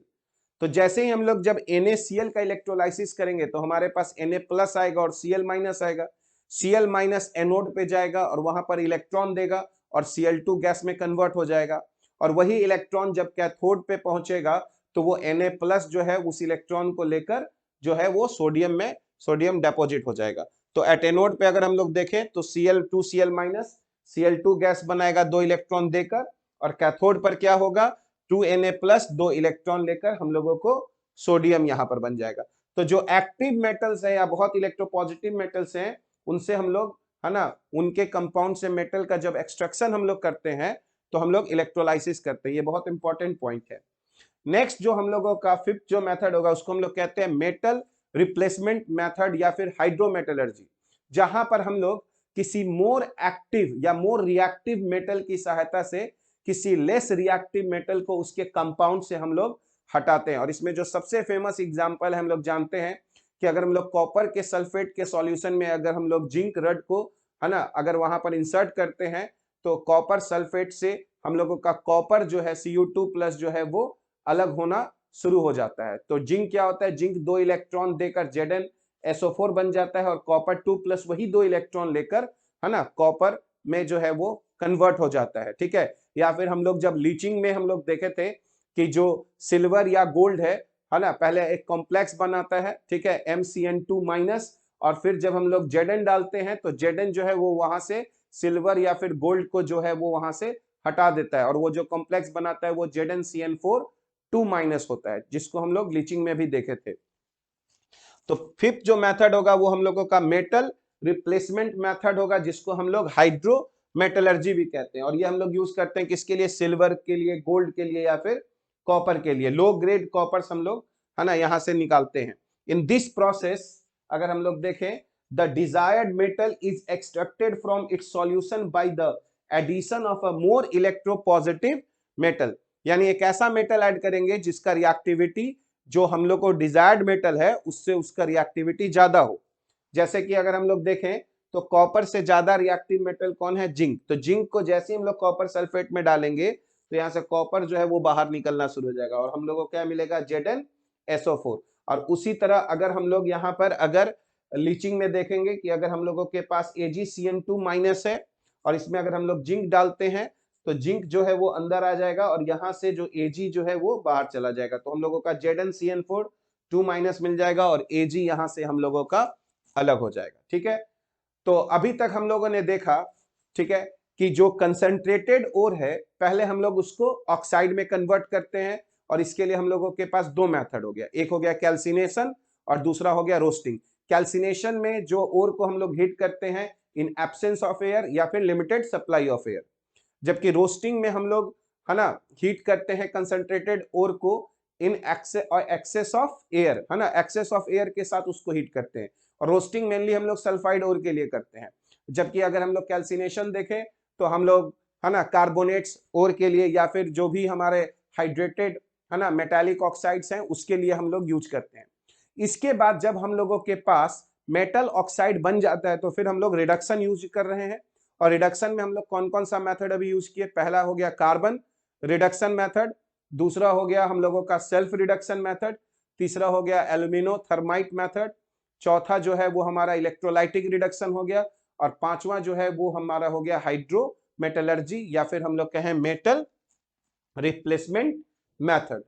तो जैसे ही हम लोग जब NaCl का इलेक्ट्रोलाइसिस करेंगे तो हमारे पास Na+ आएगा और Cl- आएगा, Cl- एनोड पे जाएगा और वहां पर इलेक्ट्रॉन देगा और Cl2 गैस में कन्वर्ट हो जाएगा, और वही इलेक्ट्रॉन जब कैथोड पे पहुंचेगा तो वो Na+ जो है उस इलेक्ट्रॉन को लेकर जो है वो सोडियम डिपॉजिट हो जाएगा। तो एट एनोड पे अगर हम लोग देखें तो Cl2Cl- Cl2 गैस बनाएगा 2 इलेक्ट्रॉन देकर, और कैथोड पर क्या होगा 2Na+ 2 इलेक्ट्रॉन लेकर हम लोगों को सोडियम यहां पर बन जाएगा। तो जो एक्टिव मेटल्स है या बहुत इलेक्ट्रोपॉजिटिव मेटल्स हैं उनसे हम लोग, है ना, उनके कंपाउंड से मेटल का जब एक्सट्रैक्शन हम लोग करते हैं तो हम लोग इलेक्ट्रोलाइसिस करते हैं। ये बहुत इंपॉर्टेंट पॉइंट है। नेक्स्ट जो हम लोगों का फिफ्थ जो मेथड होगा उसको हम लोग कहते हैं मेटल रिप्लेसमेंट मेथड या फिर हाइड्रोमेटलर्जी, जहां पर हम लोग किसी मोर एक्टिव या मोर रिएक्टिव मेटल की सहायता से किसी लेस रिएक्टिव मेटल को उसके कंपाउंड से हम लोग हटाते हैं। और इसमें जो सबसे फेमस एग्जांपल है हम लोग जानते हैं कि अगर हम लोग कॉपर के सल्फेट के सॉल्यूशन में अगर हम लोग जिंक रड को, है ना, अगर वहां पर इंसर्ट करते हैं तो कॉपर सल्फेट से हम लोगों का कॉपर जो है Cu2+ जो है वो अलग होना शुरू हो जाता है। तो जिंक क्या होता है, जिंक 2 इलेक्ट्रॉन देकर Zn SO4 बन जाता है और कॉपर 2+ वही 2 इलेक्ट्रॉन लेकर, है ना, कॉपर में जो है वो कन्वर्ट हो जाता है। ठीक है। या फिर हम लोग जब लीचिंग में हम लोग देखे थे कि जो सिल्वर या गोल्ड है ना, पहले एक कॉम्प्लेक्स बनाता है, ठीक है, MCN2-, और फिर जब हम लोग Zn डालते हैं तो Zn जो है वो वहां से सिल्वर या फिर गोल्ड को जो है वो वहां से हटा देता है और वो जो कॉम्प्लेक्स बनाता है वो ZnCN4 2- होता है, जिसको हम लोग लीचिंग में भी देखे थे। तो फिफ्थ जो मेथड होगा वो हम लोगों का मेटल रिप्लेसमेंट मेथड होगा, जिसको हम लोग हाइड्रोमेटलर्जी भी कहते हैं। और ये हम लोग यूज करते हैं किसके लिए, सिल्वर के लिए, गोल्ड के लिए या फिर कॉपर के लिए। लो ग्रेड कॉपर हम लोग, है ना, यहां से निकालते हैं। इन दिस प्रोसेस अगर हम लोग देखें, the desired metal is extracted from its solution by the addition of a more electropositive metal. यानी एक ऐसा मेटल ऐड करेंगे जिसका रिएक्टिविटी जो हम लोग को डिजायर्ड मेटल है उससे उसका रिएक्टिविटी ज्यादा हो। जैसे कि अगर हम लोग देखें तो कॉपर से ज्यादा रिएक्टिव मेटल कौन है, जिंक। तो जिंक को जैसे ही हम लोग कॉपर सल्फेट में डालेंगे तो यहाँ से कॉपर जो है वो बाहर निकलना शुरू हो जाएगा और हम लोग को क्या मिलेगा, ZnSO4। और उसी तरह अगर हम लोग यहाँ पर अगर लीचिंग में देखेंगे कि अगर हम लोगों के पास AgCN2- है और इसमें अगर हम लोग जिंक डालते हैं तो जिंक जो है वो अंदर आ जाएगा और यहां से जो Ag जो है वो बाहर चला जाएगा। तो हम लोगों का ZnCN4 2- मिल जाएगा और Ag यहां से हम लोगों का अलग हो जाएगा। ठीक है। तो अभी तक हम लोगों ने देखा, ठीक है, कि जो कंसंट्रेटेड ओर है पहले हम लोग उसको ऑक्साइड में कन्वर्ट करते हैं और इसके लिए हम लोगों के पास दो मेथड हो गया, एक हो गया कैल्सिनेशन और दूसरा हो गया रोस्टिंग। कैल्सिनेशन में जो ओर को हम लोग हीट करते हैं इन एब्सेंस ऑफ एयर या फिर लिमिटेड सप्लाई ऑफ एयर, जबकि रोस्टिंग में हम लोग, है ना, हीट करते हैं कंसंट्रेटेड ओर को इन एक्सेस ऑफ एयर, है ना, एक्सेस ऑफ एयर के साथ उसको हीट करते हैं। और रोस्टिंग मेनली हम लोग सल्फाइड ओर के लिए करते हैं। जबकि अगर हम लोग कैल्सिनेशन देखें तो हम लोग, है ना, कार्बोनेट्स ओर के लिए या फिर जो भी हमारे हाइड्रेटेड, है ना, मेटालिक ऑक्साइड्स हैं उसके लिए हम लोग यूज करते हैं। इसके बाद जब हम लोगों के पास मेटल ऑक्साइड बन जाता है तो फिर हम लोग रिडक्शन यूज कर रहे हैं। और रिडक्शन में हम लोग कौन कौन सा मेथड अभी यूज किए, पहला हो गया कार्बन रिडक्शन मेथड, दूसरा हो गया हम लोगों का सेल्फ रिडक्शन मेथड, तीसरा हो गया एल्यूमिनो थर्माइट मेथड, चौथा जो है वो हमारा इलेक्ट्रोलाइटिक रिडक्शन हो गया, और पांचवा जो है वो हमारा हो गया हाइड्रोमेटलर्जी या फिर हम लोग कहें मेटल रिप्लेसमेंट मेथड।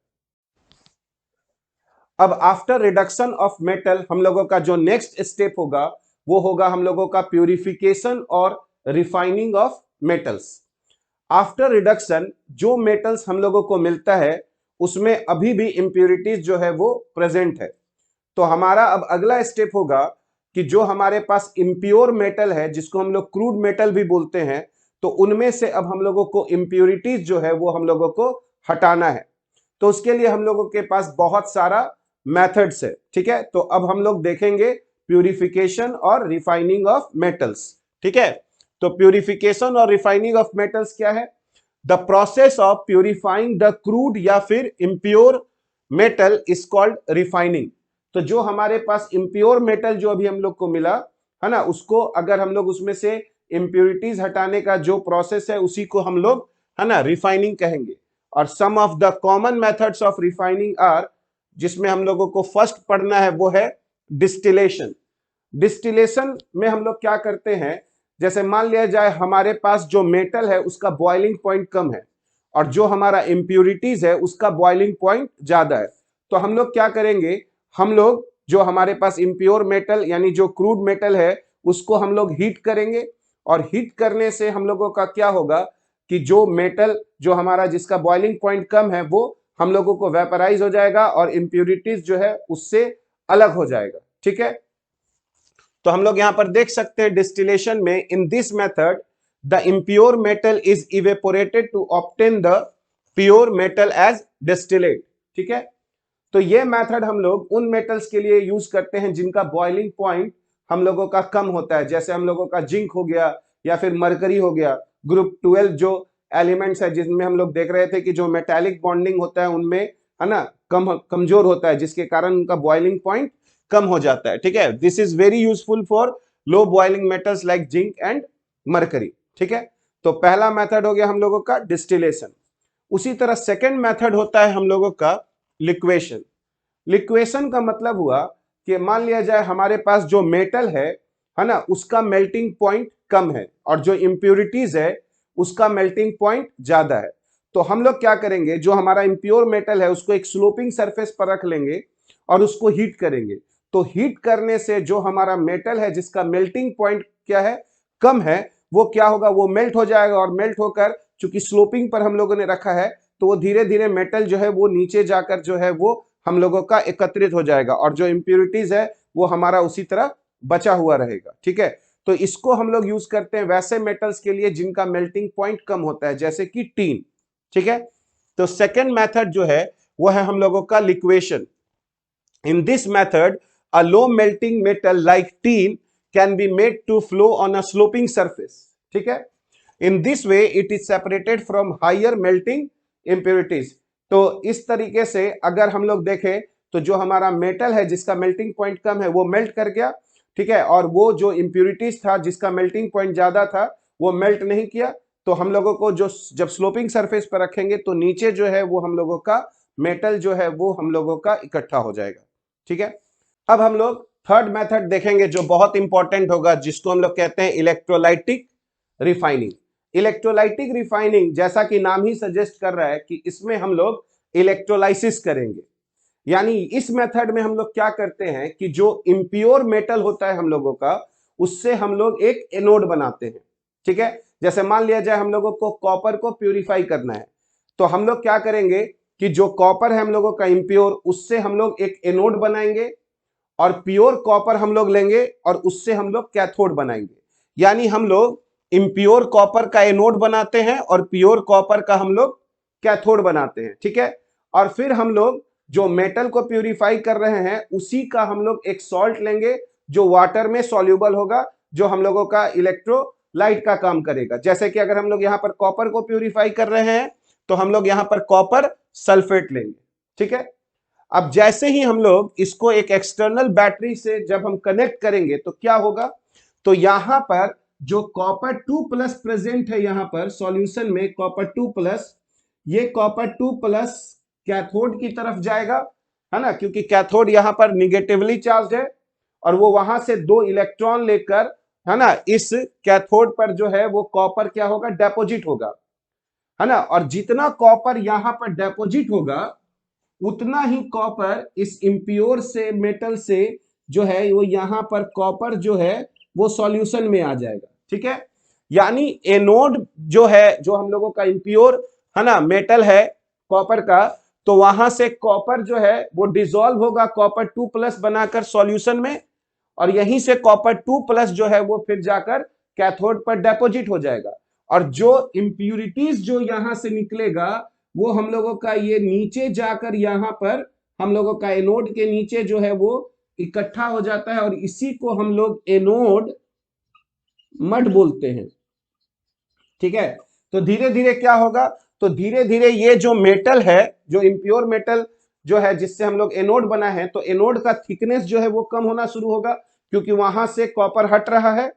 अब आफ्टर रिडक्शन ऑफ मेटल हम लोगों का जो नेक्स्ट स्टेप होगा वो होगा हम लोगों का प्यूरिफिकेशन और refining of metals. After reduction जो मेटल्स हम लोगों को मिलता है उसमें अभी भी इंप्योरिटीज जो है वो प्रेजेंट है। तो हमारा अब अगला स्टेप होगा कि जो हमारे पास इम्प्योर मेटल है जिसको हम लोग क्रूड मेटल भी बोलते हैं, तो उनमें से अब हम लोगों को इंप्योरिटीज जो है वो हम लोगों को हटाना है। तो उसके लिए हम लोगों के पास बहुत सारा मेथड्स है। ठीक है। तो अब हम लोग देखेंगे प्यूरिफिकेशन और रिफाइनिंग ऑफ मेटल्स। ठीक है। तो प्यूरिफिकेशन और रिफाइनिंग ऑफ मेटल्स क्या है, the process of purifying the crude या फिर impure metal is called refining. तो जो हमारे पास इम्प्योर मेटल जो अभी हम लोग को मिला, है ना, उसको अगर हम लोग उसमें से इंप्योरिटीज हटाने का जो प्रोसेस है उसी को हम लोग, है ना, रिफाइनिंग कहेंगे। और some of the common methods of refining are, जिसमें हम लोगों को फर्स्ट पढ़ना है वो है डिस्टिलेशन। डिस्टिलेशन में हम लोग क्या करते हैं, जैसे मान लिया जाए हमारे पास जो मेटल है उसका बॉइलिंग पॉइंट कम है और जो हमारा इम्प्यूरिटीज है उसका बॉइलिंग पॉइंट ज्यादा है। तो हम लोग क्या करेंगे, हम लोग जो हमारे पास इम्प्योर मेटल यानी जो क्रूड मेटल है उसको हम लोग हीट करेंगे, और हीट करने से हम लोगों का क्या होगा कि जो मेटल जो हमारा जिसका बॉइलिंग पॉइंट कम है वो हम लोगों को वेपराइज हो जाएगा और इम्प्यूरिटीज जो है उससे अलग हो जाएगा। ठीक है, तो हम लोग यहां पर देख सकते हैं डिस्टिलेशन में, in this method the impure metal is evaporated to obtain the pure metal as distillate. ठीक है, तो ये मेथड हम लोग उन मेटल्स के लिए यूज करते हैं जिनका बॉइलिंग पॉइंट हम लोगों का कम होता है, जैसे हम लोगों का जिंक हो गया या फिर मरकरी हो गया, ग्रुप 12 जो एलिमेंट्स है जिनमें हम लोग देख रहे थे कि जो मेटालिक बॉन्डिंग होता है उनमें है ना कमजोर होता है, जिसके कारण उनका बॉइलिंग पॉइंट कम हो जाता है। ठीक है, this is very useful for low boiling metals like zinc and mercury. ठीक है, तो पहला मेथड हो गया हम लोगों का डिस्टिलेशन। उसी तरह सेकेंड मेथड होता है हम लोगों का लिक्वेशन। लिक्वेशन का मतलब हुआ कि मान लिया जाए हमारे पास जो मेटल है ना, उसका मेल्टिंग पॉइंट कम है और जो इंप्योरिटीज है उसका मेल्टिंग पॉइंट ज्यादा है। तो हम लोग क्या करेंगे, जो हमारा इंप्योर मेटल है उसको एक स्लोपिंग सरफेस पर रख लेंगे और उसको हीट करेंगे। तो हीट करने से जो हमारा मेटल है जिसका मेल्टिंग पॉइंट क्या है, कम है, वो क्या होगा, वो मेल्ट हो जाएगा, और मेल्ट होकर चूंकि स्लोपिंग पर हम लोगों ने रखा है तो वो धीरे धीरे मेटल जो है वो नीचे जाकर जो है वो हम लोगों का एकत्रित हो जाएगा और जो इंप्योरिटीज है वो हमारा उसी तरह बचा हुआ रहेगा। ठीक है, तो इसको हम लोग यूज करते हैं वैसे मेटल्स के लिए जिनका मेल्टिंग पॉइंट कम होता है, जैसे कि टीन। ठीक है, तो सेकेंड मेथड जो है वो है हम लोगों का liquation. In this method a low melting metal like tin can be made to flow on a sloping surface. ठीक है, in this way it is separated from higher melting impurities. तो इस तरीके से अगर हम लोग देखें तो जो हमारा मेटल है जिसका मेल्टिंग पॉइंट कम है वो मेल्ट कर गया। ठीक है, और वो जो इंप्योरिटीज था जिसका मेल्टिंग पॉइंट ज्यादा था वो मेल्ट नहीं किया। तो हम लोगों को जो जब स्लोपिंग सरफेस पर रखेंगे तो नीचे जो है वो हम लोगों का मेटल जो है वो हम लोगों का इकट्ठा हो जाएगा। ठीक है, अब हम लोग थर्ड मेथड देखेंगे जो बहुत इंपॉर्टेंट होगा, जिसको हम लोग कहते हैं इलेक्ट्रोलाइटिक रिफाइनिंग। इलेक्ट्रोलाइटिक रिफाइनिंग जैसा कि नाम ही सजेस्ट कर रहा है कि इसमें हम लोग इलेक्ट्रोलाइसिस करेंगे। यानी इस मेथड में हम लोग क्या करते हैं कि जो इंप्योर मेटल होता है हम लोगों का उससे हम लोग एक एनोड बनाते हैं। ठीक है, जैसे मान लिया जाए हम लोगों को कॉपर को प्यूरिफाई करना है, तो हम लोग क्या करेंगे कि जो कॉपर है हम लोगों का इंप्योर, उससे हम लोग एक एनोड बनाएंगे और प्योर कॉपर हम लोग लेंगे और उससे हम लोग कैथोड बनाएंगे। यानी हम लोग इंप्योर कॉपर का एनोड बनाते हैं और प्योर कॉपर का हम लोग कैथोड बनाते हैं। ठीक है, और फिर हम लोग जो मेटल को प्यूरिफाई कर रहे हैं उसी का हम लोग एक सॉल्ट लेंगे जो वाटर में सॉल्युबल होगा, जो हम लोगों का इलेक्ट्रोलाइट का काम करेगा। जैसे कि अगर हम लोग यहाँ पर कॉपर को प्यूरिफाई कर रहे हैं तो हम लोग यहाँ पर कॉपर सल्फेट लेंगे। ठीक है, अब जैसे ही हम लोग इसको एक एक्सटर्नल बैटरी से जब हम कनेक्ट करेंगे तो क्या होगा, तो यहां पर जो कॉपर 2+ प्रेजेंट है यहां पर सॉल्यूशन में कॉपर 2+, ये कॉपर 2+ कैथोड की तरफ जाएगा, है ना, क्योंकि कैथोड यहां पर निगेटिवली चार्ज है और वो वहां से 2 इलेक्ट्रॉन लेकर, है ना, इस कैथोड पर जो है वो कॉपर क्या होगा, डेपोजिट होगा, है ना, और जितना कॉपर यहां पर डेपोजिट होगा उतना ही कॉपर इस इंप्योर से मेटल से जो है वो यहां पर कॉपर जो है वो सॉल्यूशन में आ जाएगा। ठीक है, यानी एनोड जो है जो हम लोगों का इंप्योर है ना मेटल है कॉपर का, तो वहां से कॉपर जो है वो डिसॉल्व होगा कॉपर 2+ बनाकर सॉल्यूशन में, और यहीं से कॉपर 2+ जो है वो फिर जाकर कैथोड पर डेपोजिट हो जाएगा। और जो इंप्यूरिटीज जो यहां से निकलेगा वो हम लोगों का ये नीचे जाकर यहां पर हम लोगों का एनोड के नीचे जो है वो इकट्ठा हो जाता है और इसी को हम लोग एनोड मड बोलते हैं। ठीक है, तो धीरे धीरे क्या होगा, तो धीरे धीरे ये जो मेटल है, जो इंप्योर मेटल जो है जिससे हम लोग एनोड बना है, तो एनोड का थिकनेस जो है वो कम होना शुरू होगा क्योंकि वहां से कॉपर हट रहा है,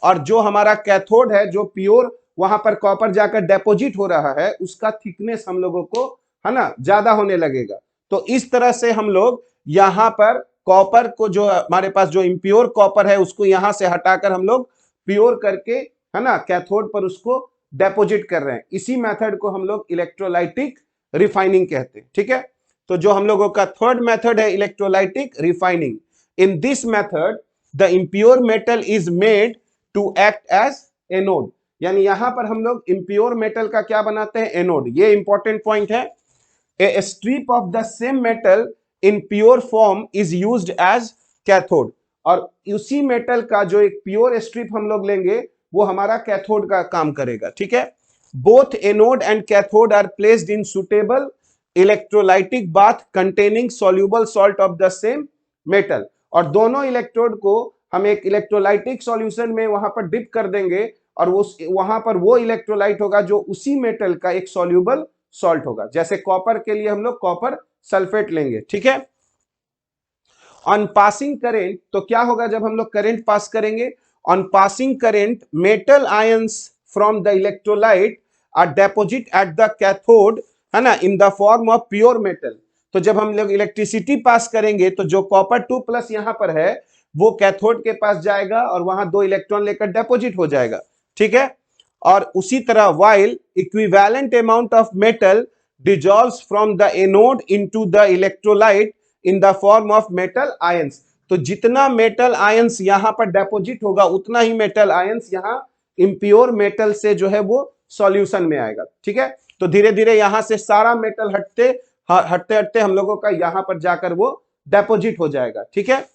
और जो हमारा कैथोड है जो प्योर वहां पर कॉपर जाकर डेपोजिट हो रहा है उसका थिकनेस हम लोगों को है ना ज्यादा होने लगेगा। तो इस तरह से हम लोग यहां पर कॉपर को, जो हमारे पास जो इंप्योर कॉपर है उसको यहां से हटाकर हम लोग प्योर करके, है ना, कैथोड पर उसको डेपोजिट कर रहे हैं। इसी मेथड को हम लोग इलेक्ट्रोलाइटिक रिफाइनिंग कहते हैं। ठीक है, तो जो हम लोगों का थर्ड मेथड है electrolytic refining. In this method the impure metal is made to act as anode, यानी यहां पर हम लोग इम्प्योर मेटल का क्या बनाते हैं, एनोड। ये इंपॉर्टेंट पॉइंट है। A strip of the same metal in pure form is used as cathode, और उसी मेटल का जो एक प्योर स्ट्रिप हम लोग लेंगे वो हमारा कैथोड का काम करेगा। ठीक है, both anode and cathode are placed in suitable electrolytic bath containing soluble salt of the same metal, और दोनों इलेक्ट्रोड को हम एक इलेक्ट्रोलाइटिक सॉल्यूशन में वहां पर डिप कर देंगे, और वो वहां पर वो इलेक्ट्रोलाइट होगा जो उसी मेटल का एक सॉल्यूबल सॉल्ट होगा। जैसे कॉपर के लिए हम लोग कॉपर सल्फेट लेंगे। ठीक है, ऑन पासिंग करेंट, तो क्या होगा जब हम लोग करंट पास करेंगे, on passing current metal ions from the electrolyte are deposit at the cathode, है ना, in the form of pure metal. तो जब हम लोग इलेक्ट्रिसिटी पास करेंगे तो जो कॉपर 2+ यहां पर है वो कैथोड के पास जाएगा और वहां 2 इलेक्ट्रॉन लेकर डेपोजिट हो जाएगा। ठीक है, और उसी तरह while equivalent amount of metal dissolves from the anode into the electrolyte in the form of metal ions, तो जितना मेटल आयंस यहां पर डेपोजिट होगा उतना ही मेटल आयंस यहां इम्प्योर मेटल से जो है वो सॉल्यूशन में आएगा। ठीक है, तो धीरे धीरे यहां से सारा मेटल हटते हटते हम लोगों का यहां पर जाकर वो डेपोजिट हो जाएगा। ठीक है,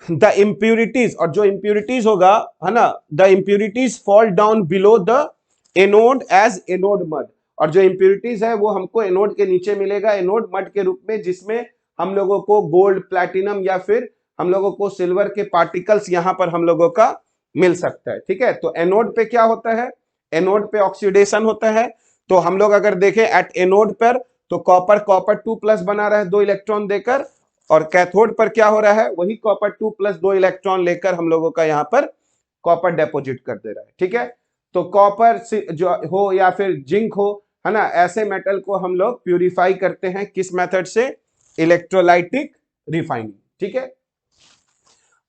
द इम्प्यूरिटीज, और जो इम्प्यूरिटीज होगा, है ना, the impurities fall down below the anode as anode mud, और जो इम्प्यूरिटीज है वो हमको एनोड के नीचे मिलेगा एनोड मड के रूप में, जिसमें हम लोगों को गोल्ड, प्लैटिनम या फिर हम लोगों को सिल्वर के पार्टिकल्स यहां पर हम लोगों का मिल सकता है। ठीक है, तो एनोड पे क्या होता है, एनोड पे ऑक्सीडेशन होता है। तो हम लोग अगर देखें एट एनोड पर, तो कॉपर 2+ बना रहा है 2 इलेक्ट्रॉन देकर, और कैथोड पर क्या हो रहा है, वही कॉपर 2+ 2 इलेक्ट्रॉन लेकर हम लोगों का यहां पर कॉपर डेपोजिट कर दे रहा है। ठीक है, तो कॉपर जो हो या फिर जिंक हो, है ना, ऐसे मेटल को हम लोग प्यूरिफाई करते हैं किस मेथड से, इलेक्ट्रोलाइटिक रिफाइनिंग। ठीक है,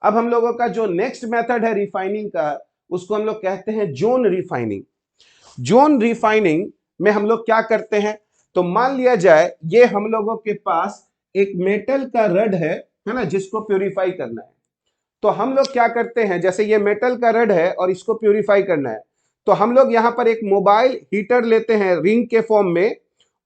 अब हम लोगों का जो नेक्स्ट मेथड है रिफाइनिंग का, उसको हम लोग कहते हैं जोन रिफाइनिंग। जोन रिफाइनिंग में हम लोग क्या करते हैं, तो मान लिया जाए ये हम लोगों के पास एक मेटल का रड है ना, जिसको प्यूरिफाई करना है। तो हम लोग क्या करते हैं, जैसे ये मेटल का रड है और इसको प्यूरिफाई करना है, तो हम लोग यहाँ पर एक मोबाइल हीटर लेते हैं रिंग के फॉर्म में,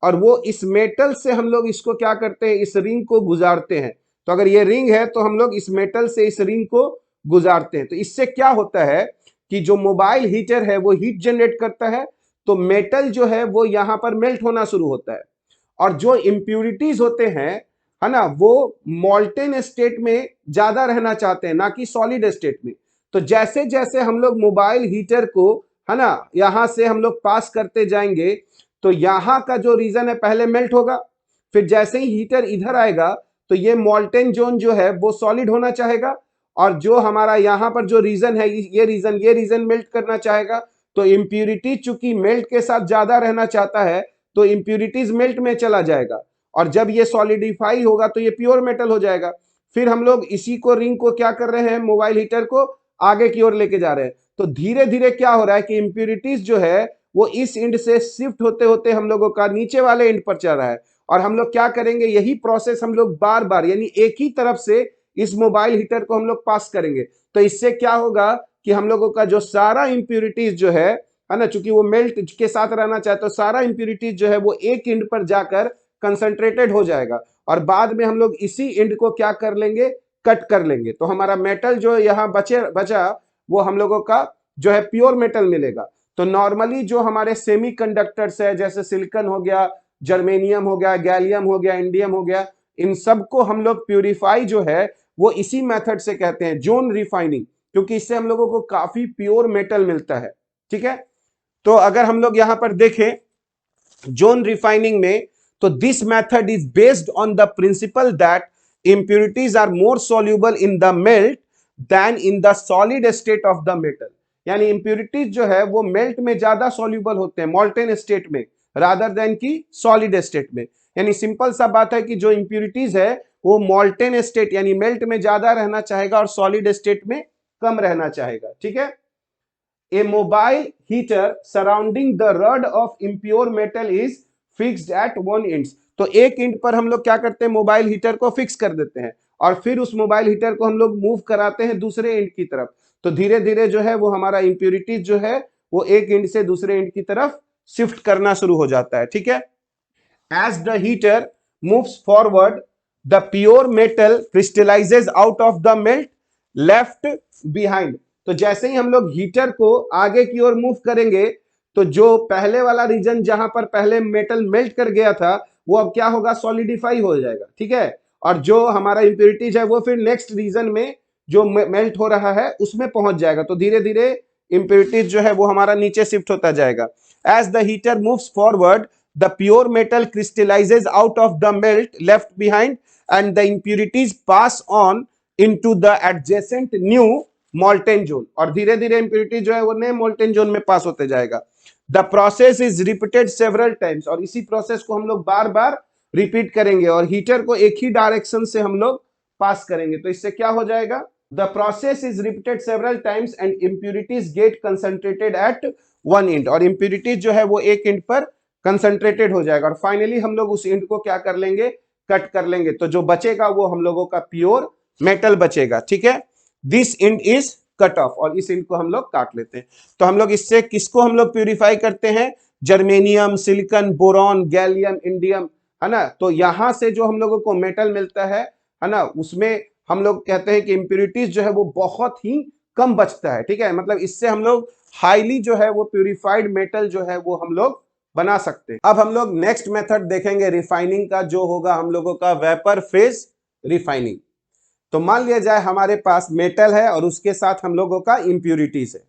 और वो इस मेटल से हम लोग इसको क्या करते हैं, इस रिंग को गुजारते हैं। तो अगर ये रिंग है तो हम लोग इस मेटल से इस रिंग को गुजारते हैं। तो इससे क्या होता है कि जो मोबाइल हीटर है वो हीट जनरेट करता है, तो मेटल जो है वो यहाँ पर मेल्ट होना शुरू होता है, और जो इम्प्यूरिटीज होते हैं, है ना, वो मॉल्टेन स्टेट में ज्यादा रहना चाहते हैं, ना कि सॉलिड स्टेट में। तो जैसे जैसे हम लोग मोबाइल हीटर को, है ना, यहां से हम लोग पास करते जाएंगे, तो यहां का जो रीजन है पहले मेल्ट होगा, फिर जैसे ही हीटर इधर आएगा तो ये मॉल्टेन जोन जो है वो सॉलिड होना चाहेगा, और जो हमारा यहाँ पर जो रीजन है ये रीजन मेल्ट करना चाहेगा। तो इम्प्यूरिटी चूंकि मेल्ट के साथ ज्यादा रहना चाहता है, तो इम्प्यूरिटीज मेल्ट में चला जाएगा, और जब ये सॉलिडिफाई होगा तो ये प्योर मेटल हो जाएगा। फिर हम लोग इसी को रिंग को क्या कर रहे हैं, मोबाइल हीटर को आगे की ओर लेके जा रहे हैं। तो धीरे धीरे क्या हो रहा है कि इम्प्यूरिटीज जो है वो इस एंड से शिफ्ट होते होते हम लोगों का नीचे वाले एंड पर चल रहा है, और हम लोग क्या करेंगे, यही प्रोसेस हम लोग बार बार, यानी एक ही तरफ से इस मोबाइल हीटर को हम लोग पास करेंगे। तो इससे क्या होगा कि हम लोगों का जो सारा इम्प्यूरिटीज जो है ना, चूंकि वो मेल्ट के साथ रहना चाहते, तो सारा इम्प्यूरिटीज जो है वो एक एंड पर जाकर कंसंट्रेटेड हो जाएगा, और बाद में हम लोग इसी एंड को क्या कर लेंगे, कट कर लेंगे। तो हमारा मेटल जो यहाँ बचा वो हम लोगों का जो है प्योर मेटल मिलेगा। तो नॉर्मली जो हमारे सेमीकंडक्टर्स है, जैसे सिलिकॉन हो गया, जर्मेनियम हो गया, गैलियम हो गया, इंडियम हो गया, इन सबको हम लोग प्यूरिफाई जो है वो इसी मेथड से कहते हैं जोन रिफाइनिंग, क्योंकि इससे हम लोगों को काफी प्योर मेटल मिलता है। ठीक है, तो अगर हम लोग यहां पर देखें जोन रिफाइनिंग में, तो this method is based on the principle that impurities are more soluble in the melt than in the solid state of the metal, यानी impurities जो है वो मेल्ट में ज्यादा soluble होते हैं molten state में rather than की solid state में। यानी सिंपल सा बात है कि जो impurities है वो molten state यानी मेल्ट में ज्यादा रहना चाहेगा और solid state में कम रहना चाहेगा। ठीक है, a mobile heater surrounding the rod of impure metal is fixed at one inch. तो एक इंट पर हम लोग क्या करते हैं, मोबाइल हीटर को फिक्स कर देते हैं और फिर उस मोबाइल हीटर को हम लोग मूव कराते हैं दूसरे इंट की तरफ। तो धीरे धीरे जो है वो हमारा इंप्योरिटीज जो है वो एक इंट से दूसरे इंट की तरफ शिफ्ट करना शुरू हो जाता है। ठीक है, as the heater moves forward the pure metal crystallizes out of the melt left behind। तो जैसे ही हम लोग हीटर को आगे की ओर मूव करेंगे तो जो पहले वाला रीजन जहां पर पहले मेटल मेल्ट कर गया था वो अब क्या होगा, सॉलिडिफाई हो जाएगा। ठीक है, और जो हमारा इंप्योरिटीज है वो फिर नेक्स्ट रीजन में जो मेल्ट हो रहा है उसमें पहुंच जाएगा। तो धीरे धीरे इंप्योरिटीज जो है वो हमारा नीचे शिफ्ट होता जाएगा। As the heater moves forward the pure metal crystallizes out of the melt left behind and the impurities pass on into the adjacent new molten zone। और धीरे धीरे impurity जो है वो नए molten zone में पास होते जाएगा। The process is repeated several times। और इसी प्रोसेस को हम लोग बार बार रिपीट करेंगे और हीटर को एक ही डायरेक्शन से हम लोग पास करेंगे। तो इससे क्या हो जाएगा, the process is repeated several times and impurities get concentrated at one end। और impurities जो है वो एक इंट पर कंसंट्रेटेड हो जाएगा और फाइनली हम लोग उस इंट को क्या कर लेंगे, कट कर लेंगे। तो जो बचेगा वो हम लोगों का प्योर मेटल बचेगा। ठीक है, this int is cut off और इस इंट को हम लोग काट लेते हैं। तो हम लोग इससे किसको हम लोग प्यूरिफाई करते हैं, germanium, silicon, boron, gallium, indium, है ना। तो यहां से जो हम लोगों को मेटल मिलता है ना, उसमें हम लोग कहते हैं कि इंप्योरिटीज जो है वो बहुत ही कम बचता है। ठीक है, मतलब इससे हम लोग हाईली जो है वो प्यूरिफाइड मेटल जो है वो हम लोग बना सकते हैं। अब हम लोग नेक्स्ट मेथड देखेंगे रिफाइनिंग का, जो होगा हम लोगों का वेपर फेज रिफाइनिंग। तो मान लिया जाए हमारे पास मेटल है और उसके साथ हम लोगों का इंप्यूरिटीज है।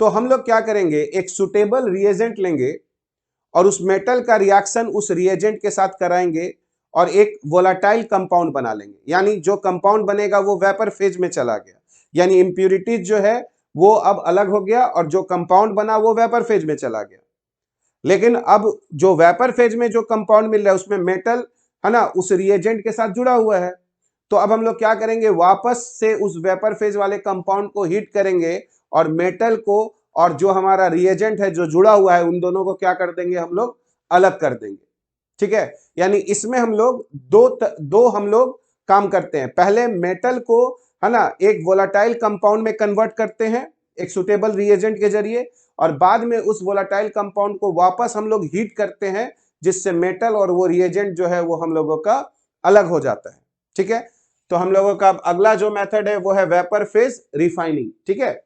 तो हम लोग क्या करेंगे, एक सुटेबल रिएजेंट लेंगे और उस मेटल का रिएक्शन उस रिएजेंट के साथ कराएंगे और एक वोलाटाइल कंपाउंड बना लेंगे। यानी जो कंपाउंड बनेगा वो वेपर फेज में चला गया, यानी इंप्यूरिटीज जो है वो अब अलग हो गया और जो कंपाउंड बना वो वेपर फेज में चला गया। लेकिन अब जो वेपर फेज में जो कंपाउंड मिल रहा है उसमें मेटल है ना उस रिएजेंट के साथ जुड़ा हुआ है। तो अब हम लोग क्या करेंगे, वापस से उस वेपर फेज वाले कंपाउंड को हीट करेंगे और मेटल को और जो हमारा रिएजेंट है जो जुड़ा हुआ है उन दोनों को क्या कर देंगे, हम लोग अलग कर देंगे। ठीक है, यानी इसमें हम लोग दो हम लोग काम करते हैं। पहले मेटल को है ना एक वोलाटाइल कंपाउंड में कन्वर्ट करते हैं एक सुटेबल रिएजेंट के जरिए और बाद में उस वोलाटाइल कंपाउंड को वापस हम लोग हीट करते हैं जिससे मेटल और वो रिएजेंट जो है वो हम लोगों का अलग हो जाता है। ठीक है, तो हम लोगों का अगला जो मेथड है वो है वेपर फेज रिफाइनिंग। ठीक है,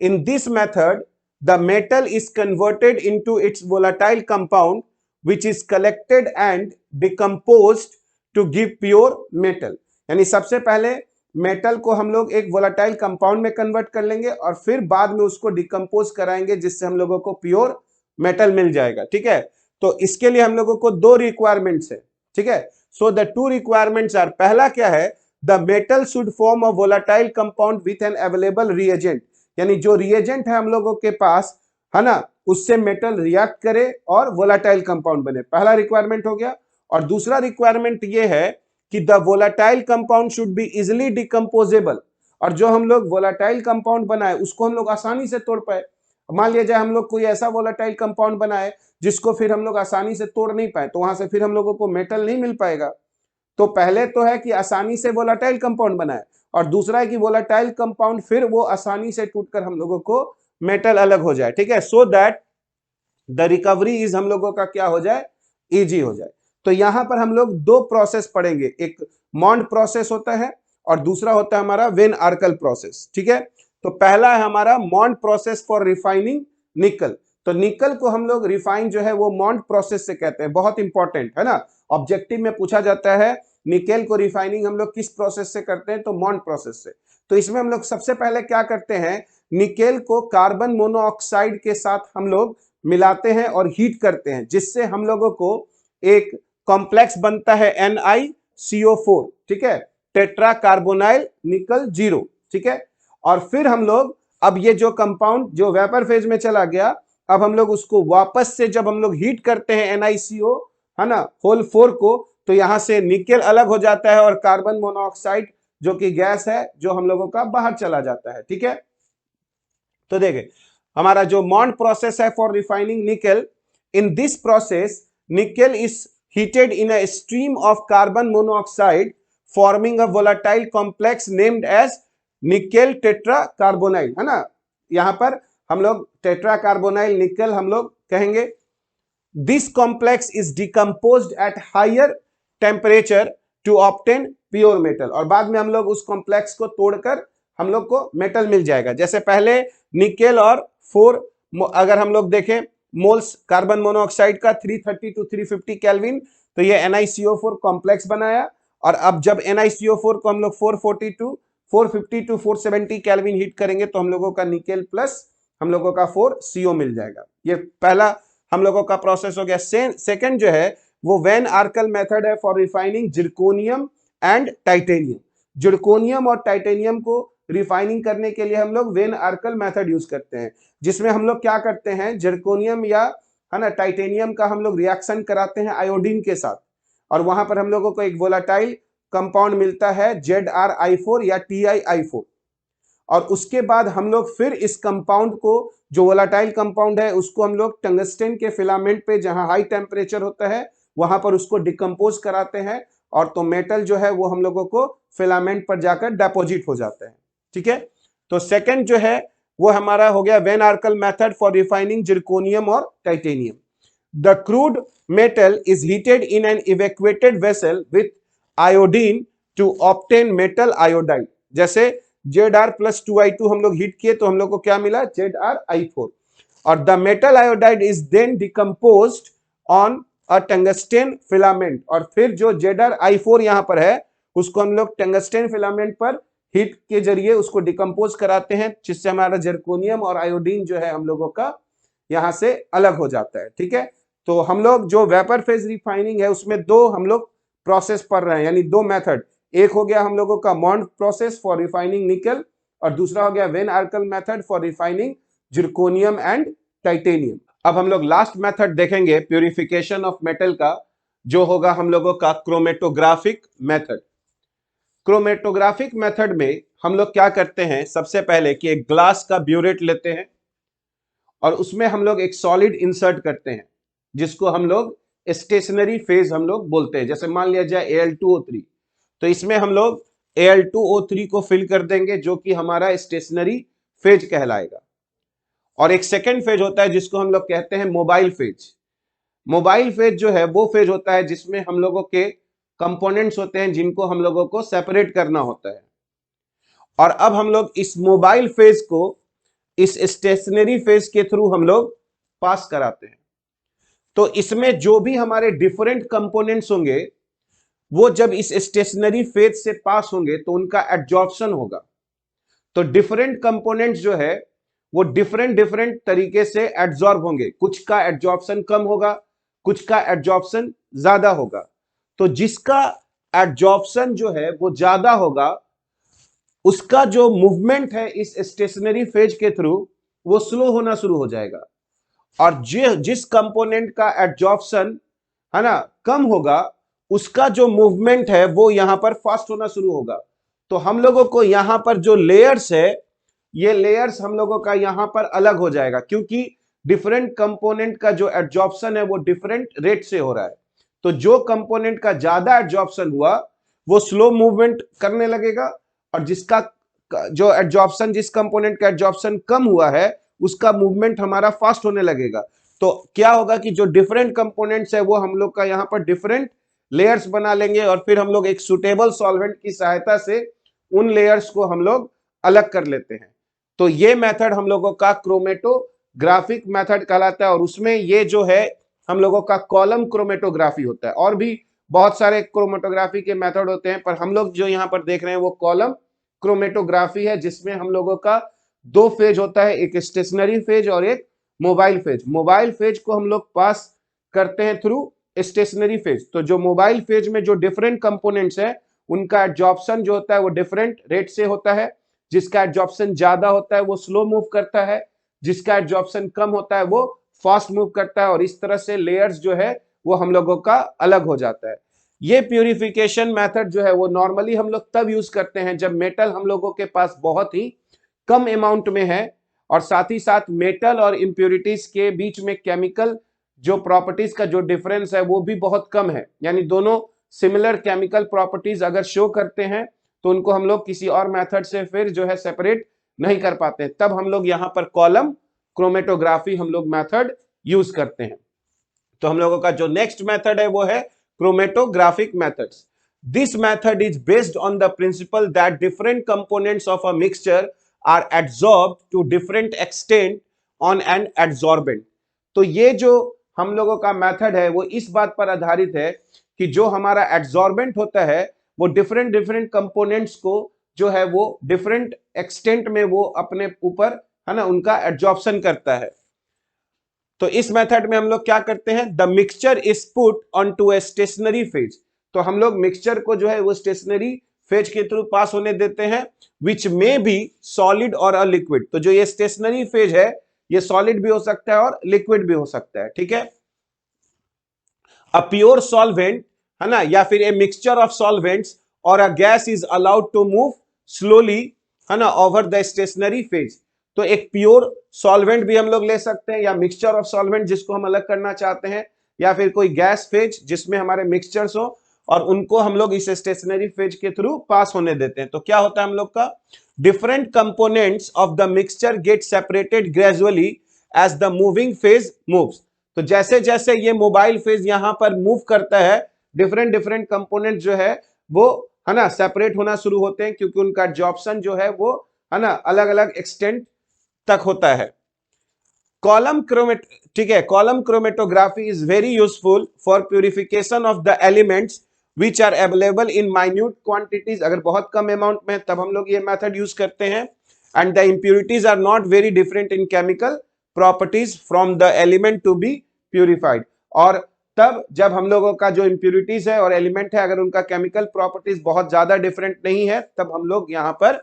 in this method the metal is converted into its volatile compound which is collected and decomposed to give pure metal। यानी सबसे पहले मेटल को हम लोग एक वोलाटाइल कंपाउंड में कन्वर्ट कर लेंगे और फिर बाद में उसको डिकम्पोज कराएंगे जिससे हम लोगों को प्योर मेटल मिल जाएगा। ठीक है, तो इसके लिए हम लोगों को दो रिक्वायरमेंट्स है। ठीक है, so the two requirements are, पहला क्या है, the metal should form a volatile compound with an available reagent. यानी जो रिएजेंट है हम लोगों के पास है ना उससे मेटल रिएक्ट करे और वोलाटाइल कंपाउंड बने, पहला रिक्वायरमेंट हो गया। और दूसरा रिक्वायरमेंट ये है कि the volatile compound should be easily decomposable. और जो हम लोग वोलाटाइल कंपाउंड बनाए उसको हम लोग आसानी से तोड़ पाए। मान लिया जाए हम लोग कोई ऐसा वोलाटाइल कंपाउंड बनाए जिसको फिर हम लोग आसानी से तोड़ नहीं पाए, तो वहां से फिर हम लोगों को मेटल नहीं मिल पाएगा। तो पहले तो है कि आसानी से वोलाटाइल कंपाउंड बनाए और दूसरा है कि वोलाटाइल कंपाउंड फिर वो आसानी से टूटकर हम लोगों को मेटल अलग हो जाए। ठीक है, so that the recovery is हम लोगों का क्या हो जाए, इजी हो जाए। तो यहां पर हम लोग दो प्रोसेस पढ़ेंगे, एक मॉन्ड प्रोसेस होता है और दूसरा होता है हमारा वेन आर्कल प्रोसेस। ठीक है, तो पहला है हमारा मॉन्ड प्रोसेस फॉर रिफाइनिंग निकल। तो निकल को हम लोग रिफाइन जो है वो मॉन्ड प्रोसेस से कहते हैं, बहुत इंपॉर्टेंट है ना, ऑब्जेक्टिव में पूछा जाता है निकेल को रिफाइनिंग हम लोग किस प्रोसेस से करते हैं, तो मॉन्ड प्रोसेस से। तो इसमें हम लोग सबसे पहले क्या करते हैं, निकेल को कार्बन मोनोऑक्साइड के साथ हम लोग मिलाते हैं और हीट करते हैं जिससे हम लोगों को एक कॉम्प्लेक्स बनता है NiCO4। ठीक है, टेट्रा कार्बोनाइल निकल 0। ठीक है, और फिर हम लोग अब ये जो कंपाउंड जो वेपर फेज में चला गया अब हम लोग उसको वापस से जब हम लोग हीट करते हैं NiCO है ना होल 4 को, तो यहां से निकेल अलग हो जाता है और कार्बन मोनोऑक्साइड जो कि गैस है जो हम लोगों का बाहर चला जाता है। ठीक है, तो देखें हमारा जो मॉन्ड प्रोसेस है for refining nickel, in this process nickel is heated in a stream of carbon monoxide forming a volatile complex named as nickel tetra carbonyl, है ना। यहां पर हम लोग टेट्रा कार्बोनाइल निकल हम लोग कहेंगे। This complex is decomposed at higher temperature to obtain pure metal, और बाद में हम लोग उस कॉम्प्लेक्स को तोड़कर हम लोग को मेटल मिल जाएगा। जैसे पहले निकेल और 4, अगर हम लोग देखें मोल्स कार्बन मोनोऑक्साइड का 330 टू 350 केल्विन, तो ये NiCO4 कॉम्प्लेक्स बनाया। और अब जब NiCO4 को हम लोग 450 टू 470 केल्विन हीट करेंगे तो हम लोगों का निकेल प्लस हम लोगों का 4CO मिल जाएगा। ये पहला हम लोगों का प्रोसेस हो गया। सेकंड जो है वो वेन आर्कल मेथड है for refining zirconium and titanium. Zirconium और टाइटेनियम को रिफाइनिंग करने के लिए हम लोग वेन आर्कल मेथड यूज करते हैं, जिसमें हम लोग क्या करते हैं, जिरकोनियम या है ना टाइटेनियम का हम लोग रिएक्शन कराते हैं आयोडीन के साथ, और वहां पर हम लोगों को एक वोलेटाइल कंपाउंड मिलता है ZrI4 या TiI4। और उसके बाद हम लोग फिर इस कंपाउंड को, जो वोलेटाइल कंपाउंड है, उसको हम लोग टंगस्टन के फिलामेंट पे जहां हाई टेम्परेचर होता है वहां पर उसको डिकम्पोज कराते हैं, और तो मेटल जो है वो हम लोगों को फिलामेंट पर जाकर डिपॉजिट हो जाता है। ठीक है, तो सेकंड जो है वो हमारा हो गया van Arkel method for refining zirconium और titanium. The crude metal is heated in an evacuated vessel with iodine to obtain metal iodide. जैसे Zr+2I2 हम लोग हीट किए तो हम लोग को क्या मिला, ZrI4। और the metal iodide is then decomposed on a tungsten filament, और फिर जो ZrI4 यहां पर है उसको हम लोग टंगस्टेन फिलामेंट पर हीट के जरिए उसको डिकम्पोज कराते हैं, जिससे हमारा जर्कोनियम और आयोडीन जो है हम लोगों का यहां से अलग हो जाता है। ठीक है, तो हम लोग जो वेपर फेज रिफाइनिंग है उसमें दो हम लोग प्रोसेस पढ़ रहे हैं, यानी दो मेथड। एक हो गया हम लोगों का मॉन्ड प्रोसेस फॉर रिफाइनिंग निकल, और दूसरा हो गया van Arkel method for refining zirconium and titanium. अब हम लोग लास्ट मेथड देखेंगे प्यूरिफिकेशन ऑफ मेटल का, जो होगा हम लोगों का क्रोमेटोग्राफिक मेथड। क्रोमेटोग्राफिक मेथड में हम लोग क्या करते हैं, सबसे पहले कि एक ग्लास का ब्यूरेट लेते हैं और उसमें हम लोग एक सॉलिड इंसर्ट करते हैं, जिसको हम लोग स्टेशनरी फेज हम लोग बोलते हैं। जैसे मान लिया जाए Al2O3, तो इसमें हम लोग Al2O3 को फिल कर देंगे, जो कि हमारा स्टेशनरी फेज कहलाएगा। और एक सेकेंड फेज होता है जिसको हम लोग कहते हैं मोबाइल फेज। मोबाइल फेज जो है वो फेज होता है जिसमें हम लोगों के कंपोनेंट्स होते हैं जिनको हम लोगों को सेपरेट करना होता है। और अब हम लोग इस मोबाइल फेज को इस स्टेशनरी फेज के थ्रू हम लोग पास कराते हैं। तो इसमें जो भी हमारे डिफरेंट कंपोनेंट्स होंगे वो जब इस स्टेशनरी फेज से पास होंगे तो उनका एड्जॉर्प्शन होगा। तो डिफरेंट कंपोनेंट्स जो है वो डिफरेंट डिफरेंट तरीके से एड्जॉर्ब होंगे, कुछ का एड्जॉर्प्शन कम होगा, कुछ का एड्जॉर्प्शन ज्यादा होगा। तो जिसका एड्जॉर्प्शन जो है वो ज्यादा होगा उसका जो मूवमेंट है इस स्टेशनरी फेज के थ्रू वो स्लो होना शुरू हो जाएगा, और जिस कंपोनेंट का एड्जॉर्प्शन है ना कम होगा उसका जो मूवमेंट है वो यहां पर फास्ट होना शुरू होगा। तो हम लोगों को यहां पर जो लेयर्स है, ये लेयर्स हम लोगों का यहां पर अलग हो जाएगा, क्योंकि डिफरेंट कंपोनेंट का जो एड्जॉर्प्शन है वो डिफरेंट रेट से हो रहा है। तो जो कंपोनेंट का ज्यादा एड्जॉर्प्शन हुआ वो स्लो मूवमेंट करने लगेगा, और जिसका जो एड्जॉर्प्शन, जिस कंपोनेंट का एड्जॉर्प्शन कम हुआ है उसका मूवमेंट हमारा फास्ट होने लगेगा। तो क्या होगा कि जो डिफरेंट कंपोनेंट्स है वो हम लोग का यहाँ पर डिफरेंट लेयर्स बना लेंगे, और फिर हम लोग एक सुटेबल सॉल्वेंट की सहायता से उन लेयर्स को हम लोग अलग कर लेते हैं। तो ये मेथड हम लोगों का क्रोमेटोग्राफिक मेथड कहलाता है, और उसमें ये जो है हम लोगों का कॉलम क्रोमेटोग्राफी होता है। और भी बहुत सारे क्रोमेटोग्राफी के मेथड होते हैं, पर हम लोग जो यहाँ पर देख रहे हैं वो कॉलम क्रोमेटोग्राफी है, जिसमें हम लोगों का दो फेज होता है, एक स्टेशनरी फेज और एक मोबाइल फेज। मोबाइल फेज को हम लोग पास करते हैं थ्रू स्टेशनरी फेज। तो जो मोबाइल फेज में जो डिफरेंट कंपोनेंट्स है उनका एड्जॉर्प्शन जो होता है वो डिफरेंट रेट से होता है। जिसका एड्जॉर्प्शन ज्यादा होता है वो स्लो मूव करता है, जिसका एड्जॉर्प्शन कम होता है वो फास्ट मूव करता है, और इस तरह से लेयर्स जो है वो हम लोगों का अलग हो जाता है। ये प्यूरिफिकेशन मेथड जो है वो नॉर्मली हम लोग तब यूज करते हैं जब मेटल हम लोगों के पास बहुत ही कम अमाउंट में है, और साथ ही साथ मेटल और इम्प्योरिटीज के बीच में केमिकल जो प्रॉपर्टीज का जो डिफरेंस है वो भी बहुत कम है, यानी दोनों सिमिलर केमिकल प्रॉपर्टीज अगर शो करते हैं तो उनको हम लोग किसी और मेथड से फिर जो है सेपरेट नहीं कर पाते, तब हम लोग यहाँ पर कॉलम क्रोमेटोग्राफी हम लोग मेथड यूज करते हैं। तो हम लोगों का जो नेक्स्ट मेथड है वो है chromatographic methods. This method is based on the principle that different components of a mixture are adsorbed to different extent on an adsorbent. तो ये जो हम लोगों का मेथड है वो इस बात पर आधारित है कि जो हमारा एड्सॉर्बेंट होता है वो डिफरेंट डिफरेंट कंपोनेंट्स को जो है वो डिफरेंट एक्सटेंट में वो अपने ऊपर है ना उनका एड्सॉर्प्शन करता है। तो इस मेथड में हम लोग क्या करते हैं, the mixture is put on to a stationary phase. तो हम लोग मिक्सचर को जो है वो स्टेशनरी फेज के थ्रू पास होने देते हैं, विच मे बी सॉलिड और अ लिक्विड। तो जो ये स्टेशनरी फेज है ये सॉलिड भी हो सकता है और लिक्विड भी हो सकता है, ठीक है। अ प्योर सॉल्वेंट है ना, या फिर ए मिक्सचर ऑफ सॉल्वेंट्स और a gas is allowed to move slowly है ना ओवर द स्टेशनरी फेज। तो एक प्योर सॉल्वेंट भी हम लोग ले सकते हैं, या मिक्सचर ऑफ सॉल्वेंट जिसको हम अलग करना चाहते हैं, या फिर कोई गैस फेज जिसमें हमारे मिक्सचर्स हो और उनको हम लोग इस स्टेशनरी फेज के थ्रू पास होने देते हैं। तो क्या होता है हम लोग का, different components of the mixture get separated gradually as the moving phase moves. तो जैसे जैसे ये मोबाइल फेज यहां पर मूव करता है डिफरेंट डिफरेंट कंपोनेंट जो है वो है ना सेपरेट होना शुरू होते हैं, क्योंकि उनका एब्जॉर्प्शन जो है वो है ना अलग अलग एक्सटेंट तक होता है। कॉलम क्रोमेट ठीक है, column chromatography is very useful for purification of the elements which are available in minute quantities. अगर बहुत कम अमाउंट में तब हम लोग ये मेथड यूज करते हैं। And the impurities are not very different in chemical properties from the element to be purified. और तब जब हम लोगों का जो इंप्यूरिटीज है और एलिमेंट है अगर उनका केमिकल प्रॉपर्टीज बहुत ज्यादा डिफरेंट नहीं है तब हम लोग यहाँ पर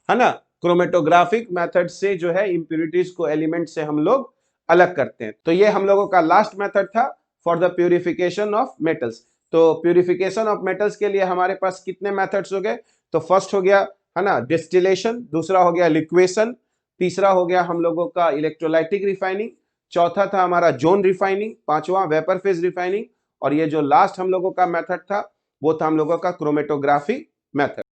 है ना क्रोमेटोग्राफिक मेथड से जो है इंप्यूरिटीज को एलिमेंट से हम लोग अलग करते हैं। तो ये हम लोगों का लास्ट मेथड था for the purification of metals. तो प्यूरिफिकेशन ऑफ मेटल्स के लिए हमारे पास कितने मेथड्स हो गए, तो फर्स्ट हो गया है ना डिस्टिलेशन, दूसरा हो गया लिक्वेशन, तीसरा हो गया हम लोगों का इलेक्ट्रोलाइटिक रिफाइनिंग, चौथा था हमारा जोन रिफाइनिंग, पांचवा वेपर फेज रिफाइनिंग, और ये जो लास्ट हम लोगों का मेथड था वो था हम लोगों का क्रोमेटोग्राफी मेथड।